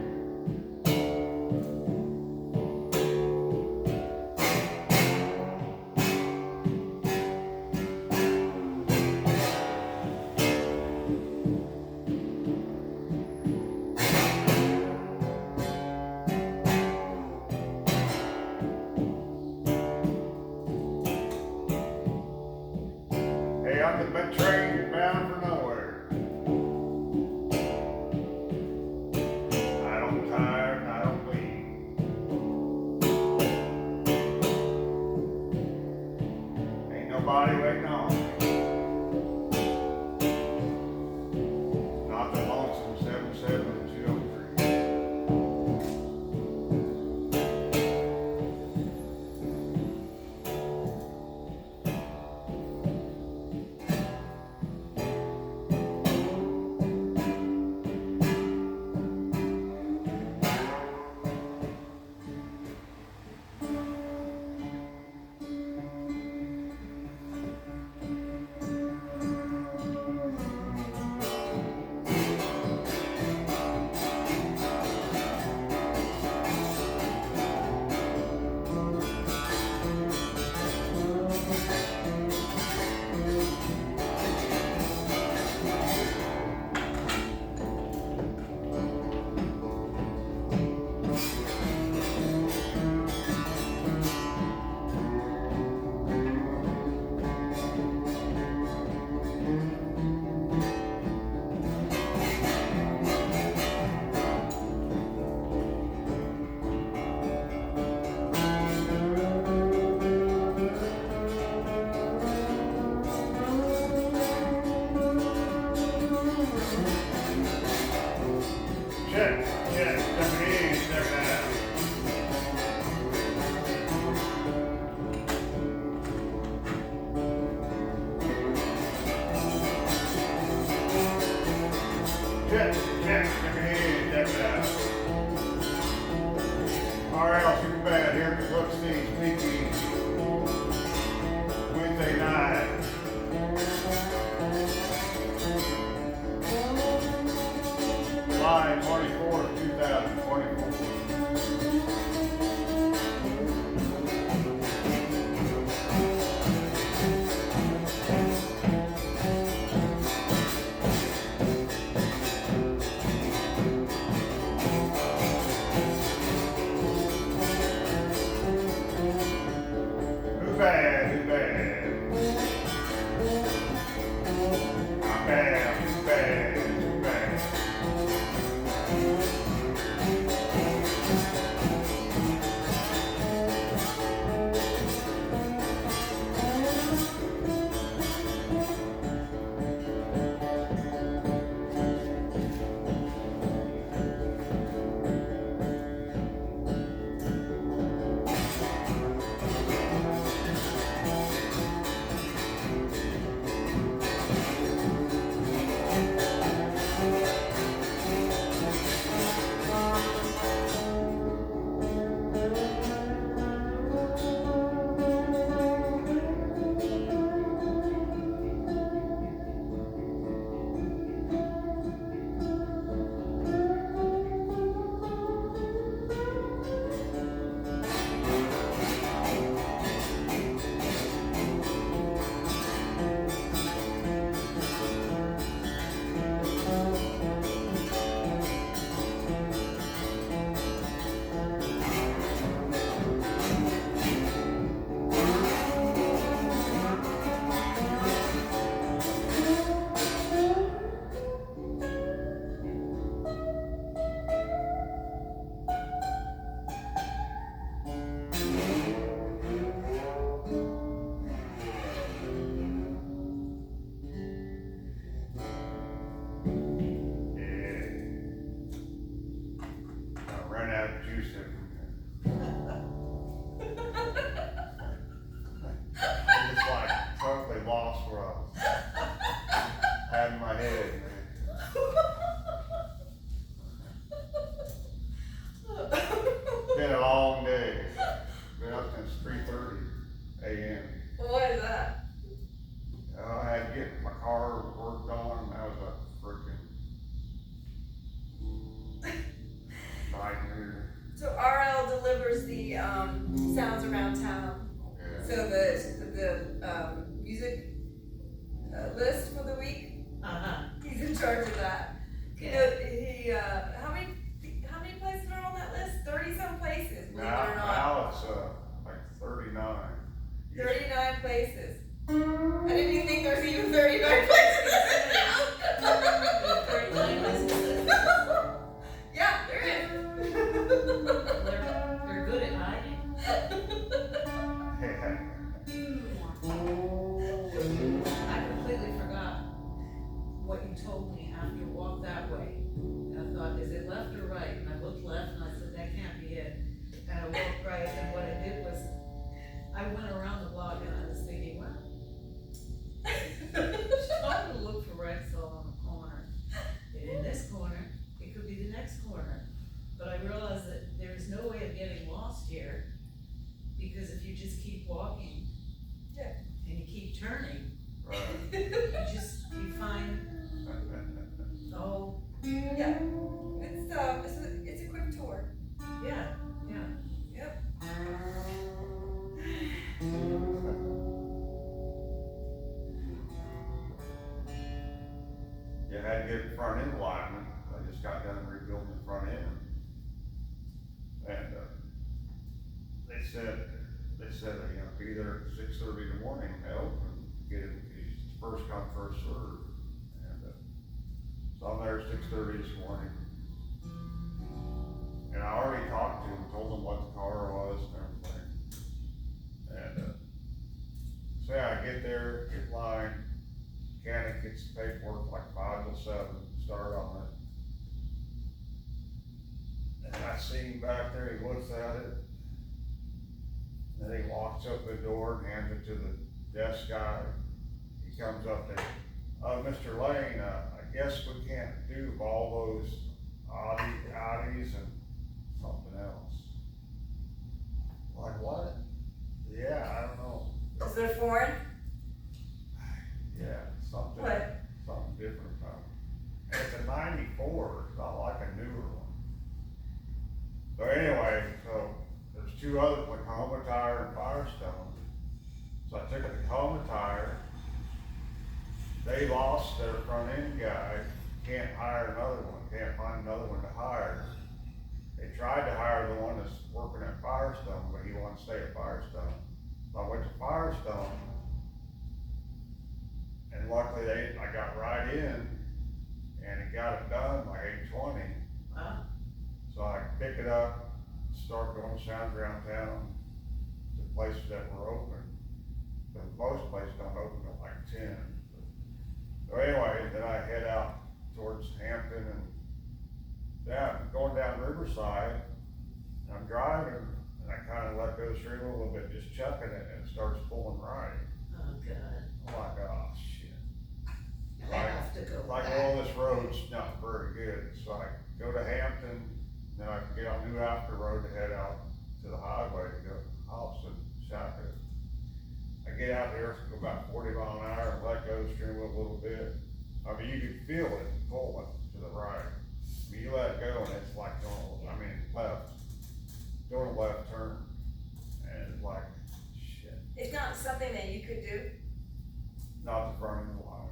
Check, coming in, check that out. Check, coming in, check it out. RL Super Bad here at the Brookstein Speakeasy. Wednesday night. July 24th, 2024. Who bad, who bad? I'm bad, who's bad, who's bad? I ran out of juice I'm just like totally lost where I was had in my head, man. Been a long day. Been up since 3:30 a.m. What is that? I had to get my car worked on, and that was a freaking nightmare. So RL delivers the sounds around town. Yeah. So the music list for the week, Uh-huh. he's in charge of that. You know, he how many places are on that list? 30-some places, believe it or not. Now it's like 39. 39 places. I didn't even think there's even 39 places. Yeah, there is. They're good at hiding. I completely forgot what you told me after you walked that way. And I thought, is it left or right? And I looked left and I said, that can't be it. And I walked right, and what I did was, I went around the block and I was thinking, well, I'm gonna look for Rexall on the corner. And in this corner, it could be the next corner. But I realized that there's no way of getting lost here, because if you just keep walking. Yeah. And you keep turning, Right. you find the whole, Yeah, it's a quick tour. yeah. Yep. You had to get front end alignment. I just got done rebuilding the front end. And, they said, you know, be there at 6:30 in the morning, help, and get it, it's first come, first served. And, so I'm there at 6:30 this morning. And I already talked to him, told him what the car was and everything. And, say I get there, get line, mechanic gets the paperwork like 5 till 7, start on it. I see him back there, he looks at it. Then he walks up the door and hands it to the desk guy. He comes up there, Mr. Lane, I guess we can't do all those oddies and something else. Like what? Yeah, I don't know. Is there foreign? Yeah, something. What? Something different about it. And it's a 94, it's not like a newer one. So anyway, so there's two other, Tacoma Tire and Firestone. So I took a Tacoma Tire. They lost their front end guy, can't hire another one, can't find another one to hire. They tried to hire the one that's working at Firestone, but he wanted to stay at Firestone. So I went to Firestone, and luckily I got right in, and it got it done by 8:20. Wow. So I pick it up, start going south around town to places that were open. But most places don't open till like 10. So anyway, then I head out towards Hampton and going down Riverside. And I'm driving, and I kind of let go the steering wheel a little bit, just chucking it, and it starts pulling right. Oh, God. I'm like, oh shit. I have to go Like, back. well, this road's not very good, so I go to Hampton, then I get on New After Road to head out to the highway to go Hobson, Shaka. I get out there, go about 40 mile an hour, and let go the steering wheel a little bit. I mean, you can feel it pulling to the right. I mean, you let it go, and it's like doing a left turn, and it's like, shit. It's not something that you could do. Not the front of the line,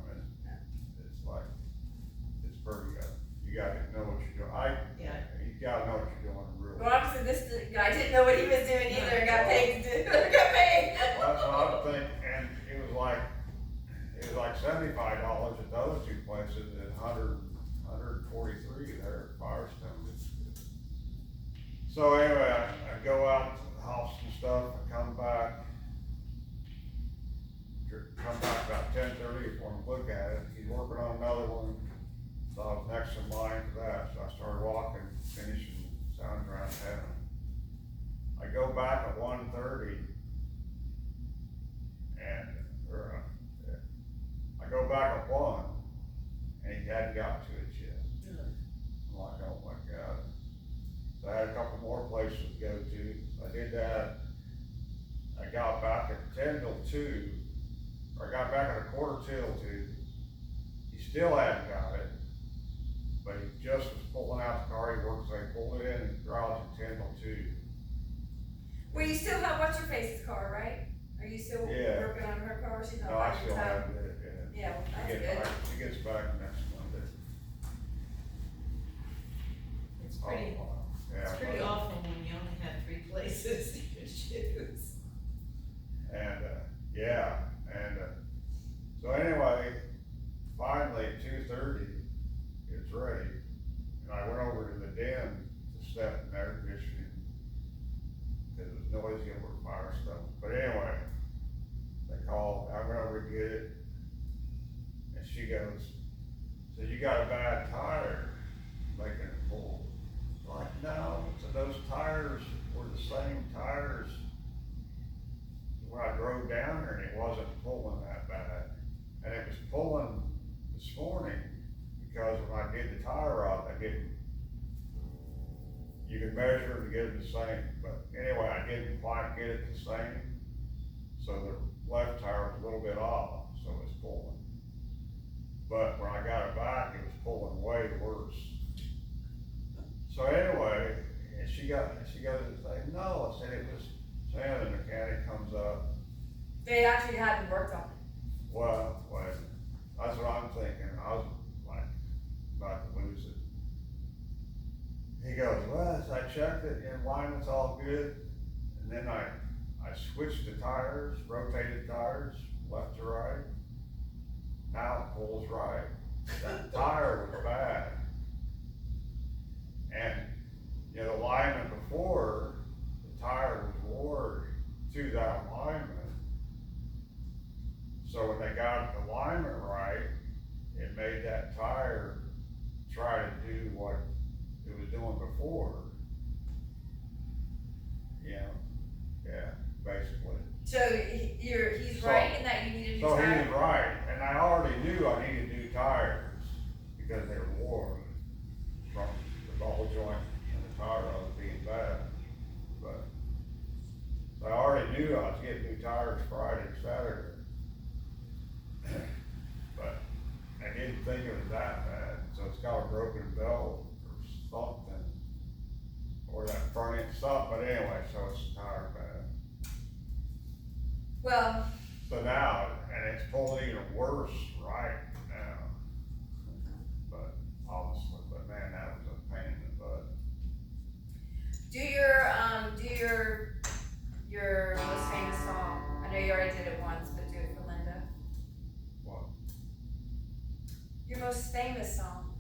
it's like, it's pretty good. You gotta know what you're doing. Yeah. You gotta know what you're doing, really. Well, obviously this guy didn't know what he was doing either and got paid to do, got paid. Well, that's what I would think, and it was like $75 at the other two places, and $143 there at Firestone. So anyway, I go out to the house and stuff, I come back about 10:30 for him to look at it. He's working on another one, so I was next in line for that, so I started walking, finishing sound around town. I go back at 1:30, I go back at 1, and he hadn't got to it yet. I'm like, oh my God. So I had a couple more places to go to. I did that. I got back at 10 till 2, or I got back at 1:45 till 2. He still hadn't got it, but he just was pulling out the car. He works, so he pulled it in and garage at 10 till 2. Well, you still have what's her face's car, right? Are you still Yeah. working on her car? She's not No, I back in still time? have it, Yeah, well, yeah. that's good. She gets back next Monday. It's pretty, Oh, wow. Yeah, it's pretty but- awful when you only have 3 places you can choose. And, so anyway, finally at 2:30, it's ready. And I went over to the den to step in air conditioning, because it was noisy over Firestone. But anyway, they called, I went over to get it, and she goes, so you got a bad tire, making it pull. I'm like, no, so those tires were the same tires when I drove down there, and it wasn't pulling that bad. And it was pulling this morning, because when I did the tire out, you can measure to get it the same, but anyway, I didn't quite get it the same. So the left tire was a little bit off, so it was pulling. But when I got it back, it was pulling way worse. So anyway, and she goes and say, no, I said it was saying the mechanic comes up. They actually haven't worked on it. Well, that's what I'm thinking. I was like about to lose it. He goes, well, so I checked it, and alignment's all good. And then I switched the tires, rotated tires, left to right. Now it pulls right. That tire was bad. And, the alignment before, the tire was wore to that alignment. So when they got the alignment right, it made that tire try to do what it was doing before. broken belt or something. Or that front end stopped, but anyway, so it's tire bad. Well, So now, and it's pulling even worse right now. But obviously, but man, that was a pain in the butt. do your most famous song. I know you already did it once, but do it for Linda. What? Your most famous song.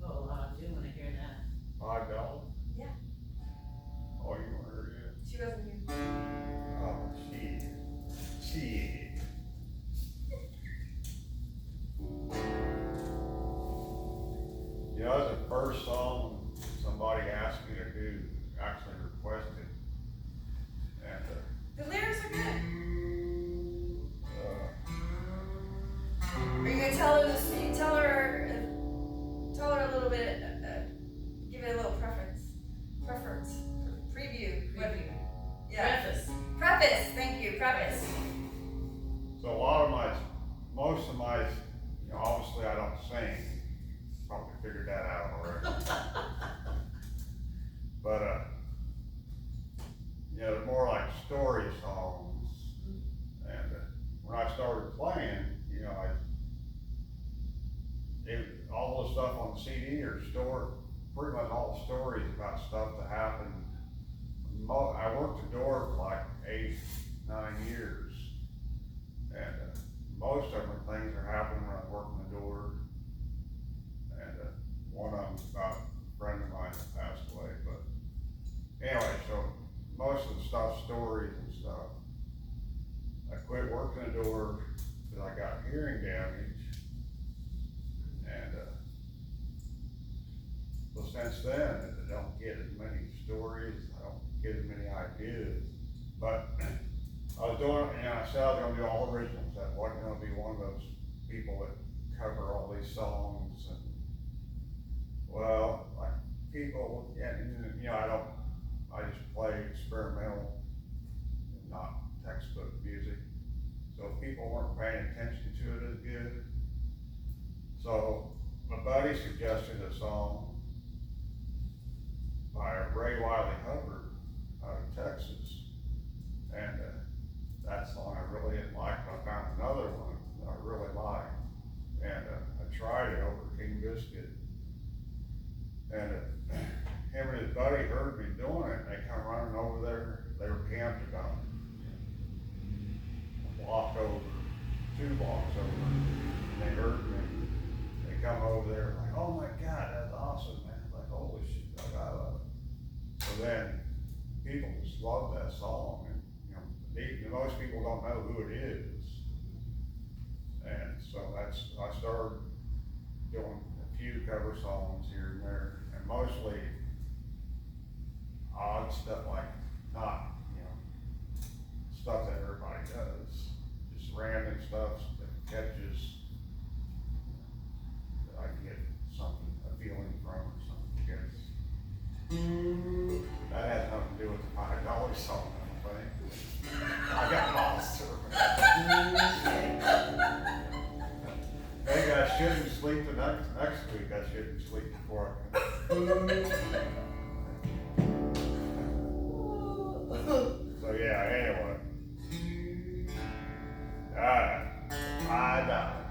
Oh, I do wanna hear that. $5? Yeah. Oh, you want her yet? She wasn't here. Oh, shit. You know, that's the first song somebody asked me to do, actually requested. And, The lyrics are good. uh, Are you gonna tell her this? You tell her a little bit. Give it a little preference, preview. What? Preview. Yeah. Preface. Preface. Thank you. Preface. so a lot of most of my, you know, obviously I don't sing, probably figured that out already. But, you know, they're more like story songs. And when I started playing, you know, all the stuff on the CD are stored, pretty much all stories about stuff that happened. I worked the door for like 8, 9 years. And most of them things are happening when I'm working the door. And one of them's about a friend of mine that passed away. But anyway, so most of the stuff, stories and stuff. I quit working the door because I got hearing damage. And so since then, I don't get as many stories, I don't get as many ideas. But I was doing, and I said I was gonna do all originals, I wasn't gonna be one of those people that cover all these songs and, well, like people, yeah, you know, I just play experimental, not textbook music. So people weren't paying attention to it as good. So my buddy suggested a song by Ray Wiley Hubbard out of Texas. And that song I really didn't like, but I found another one that I really liked. And I tried it over King Biscuit. And him and his buddy heard me doing it, and they come running over there. They were camped about a block over, 2 blocks over, and they heard me. They come over there like, oh my God, that's awesome, man. Like, holy shit, I love it. So then, people just love that song, and, you know, most people don't know who it is. And so I started doing a few cover songs here and there, and mostly odd stuff, like not, you know, stuff that everybody does, just random stuff that catches, that I can get something, a feeling from or something, I guess. That has nothing to do with the $5 song, I don't think. I got lost. Maybe I shouldn't sleep the next week, I shouldn't sleep before I So yeah, anyway. I died.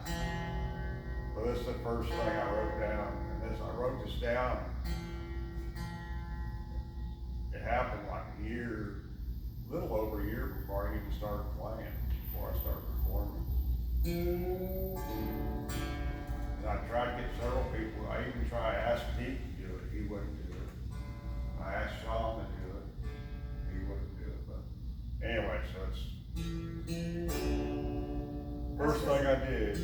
So this is the first thing I wrote down, and I wrote this down. It happened like a little over a year before I even started playing, before I started performing. And I tried to get several people, I even tried to ask Pete to do it, he wouldn't do it. I asked Sean to do it, he wouldn't do it, but anyway, so it's first thing I did.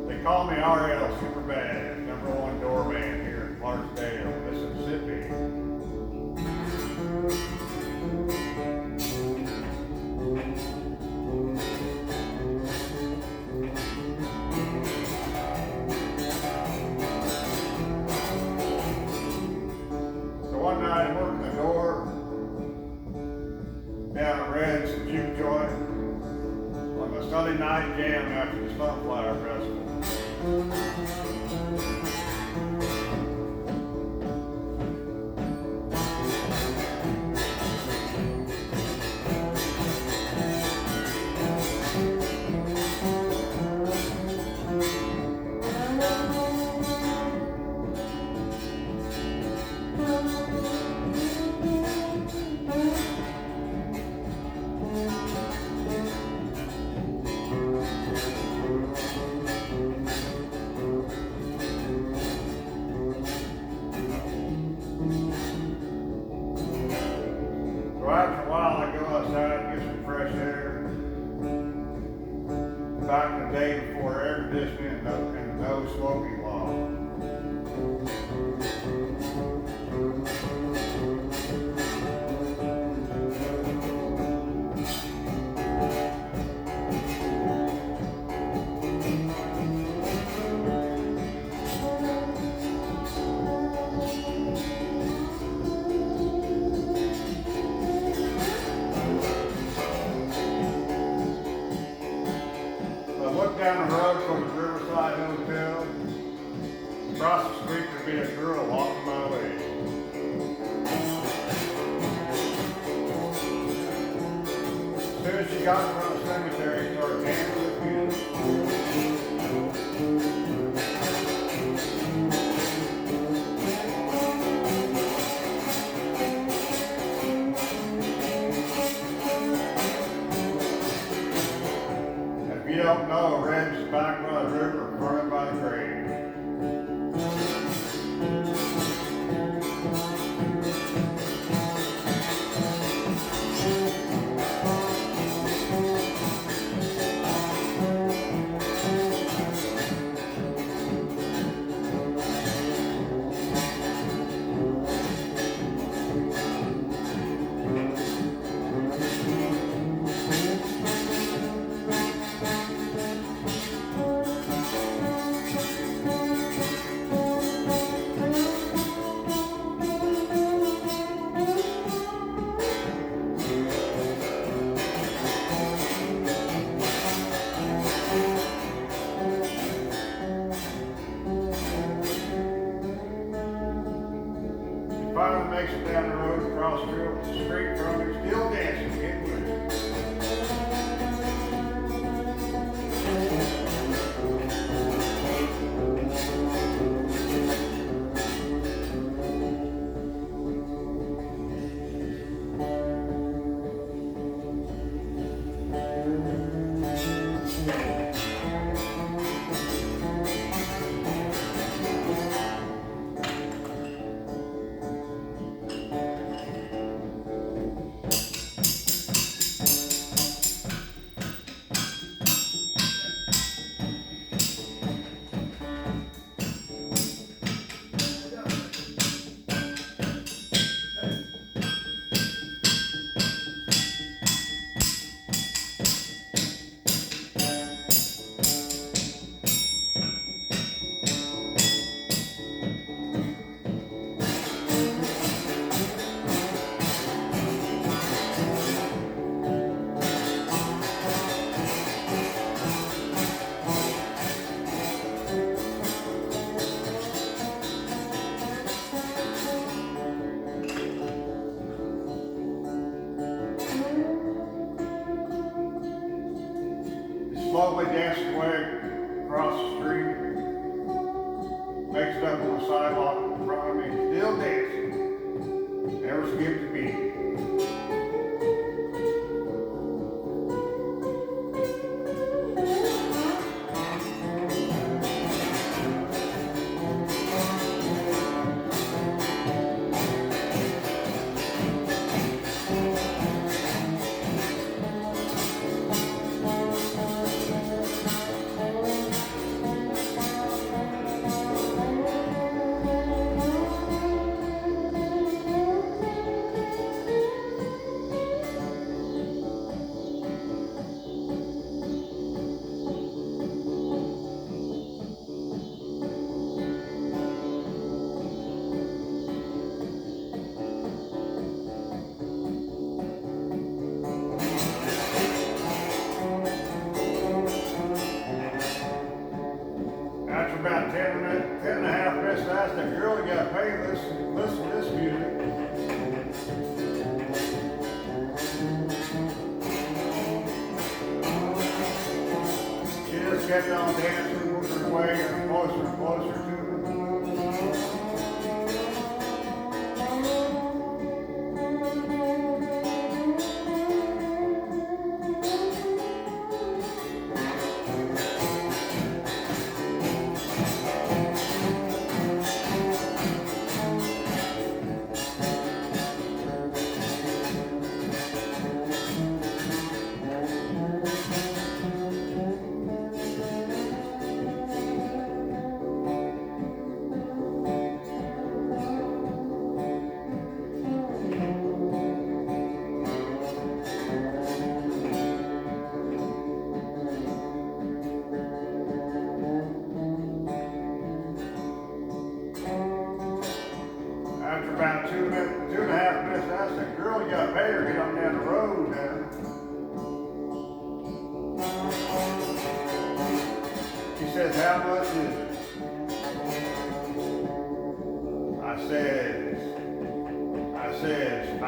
They call me RL Superbad, #1 door band here in Clarksdale, Mississippi. Sunday night jam after the Sunflower Festival. So after a while, I go outside, get some fresh air. Back in the day before air conditioning and no smoking law. I look down the road from the Riverside Hotel. Across the street there'd be a girl walking my way. As soon as she got in front of the cemetery, she started dancing with music. If you don't know, Red's back by the river, fronted by the grave. She finally makes it down the road across the street from me, still dancing, getting with it. Slowly dancing away across the street, makes it up on the sidewalk in front of me, still dancing, never skipped a beat. miss, asked the girl you gotta pay, listen to this music. She just kept on dancing, moving her way, and closer and closer to him. After about 2.5 minutes, I said, girl, you gotta pay her, get on down the road now. She says, how much is it? I said, it's $5.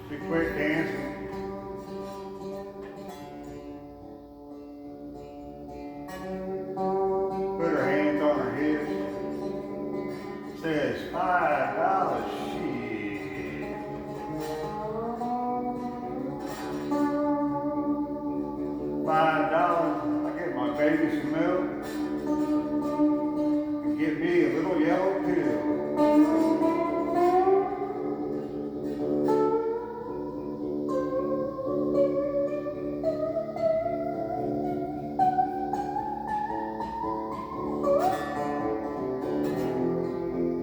She quit dancing. Put her hands on her hips. Says $5. Shit. $5. I get my baby some milk. And get me a little yellow pill.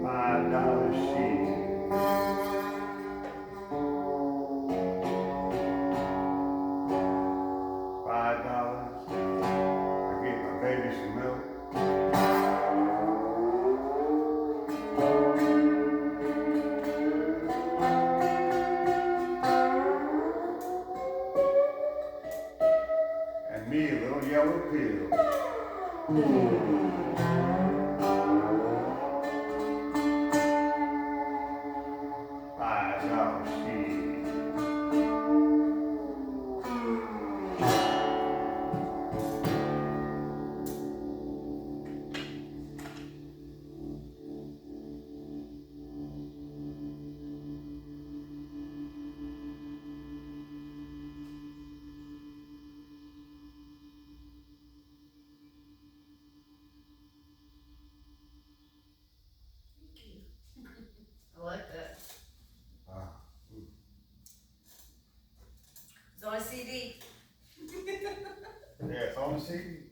$5 shit. $5. I get my baby some milk. And me a little yellow pill. $5 shit. I like that. Ah. It's on a CD. Yeah, it's on the CD.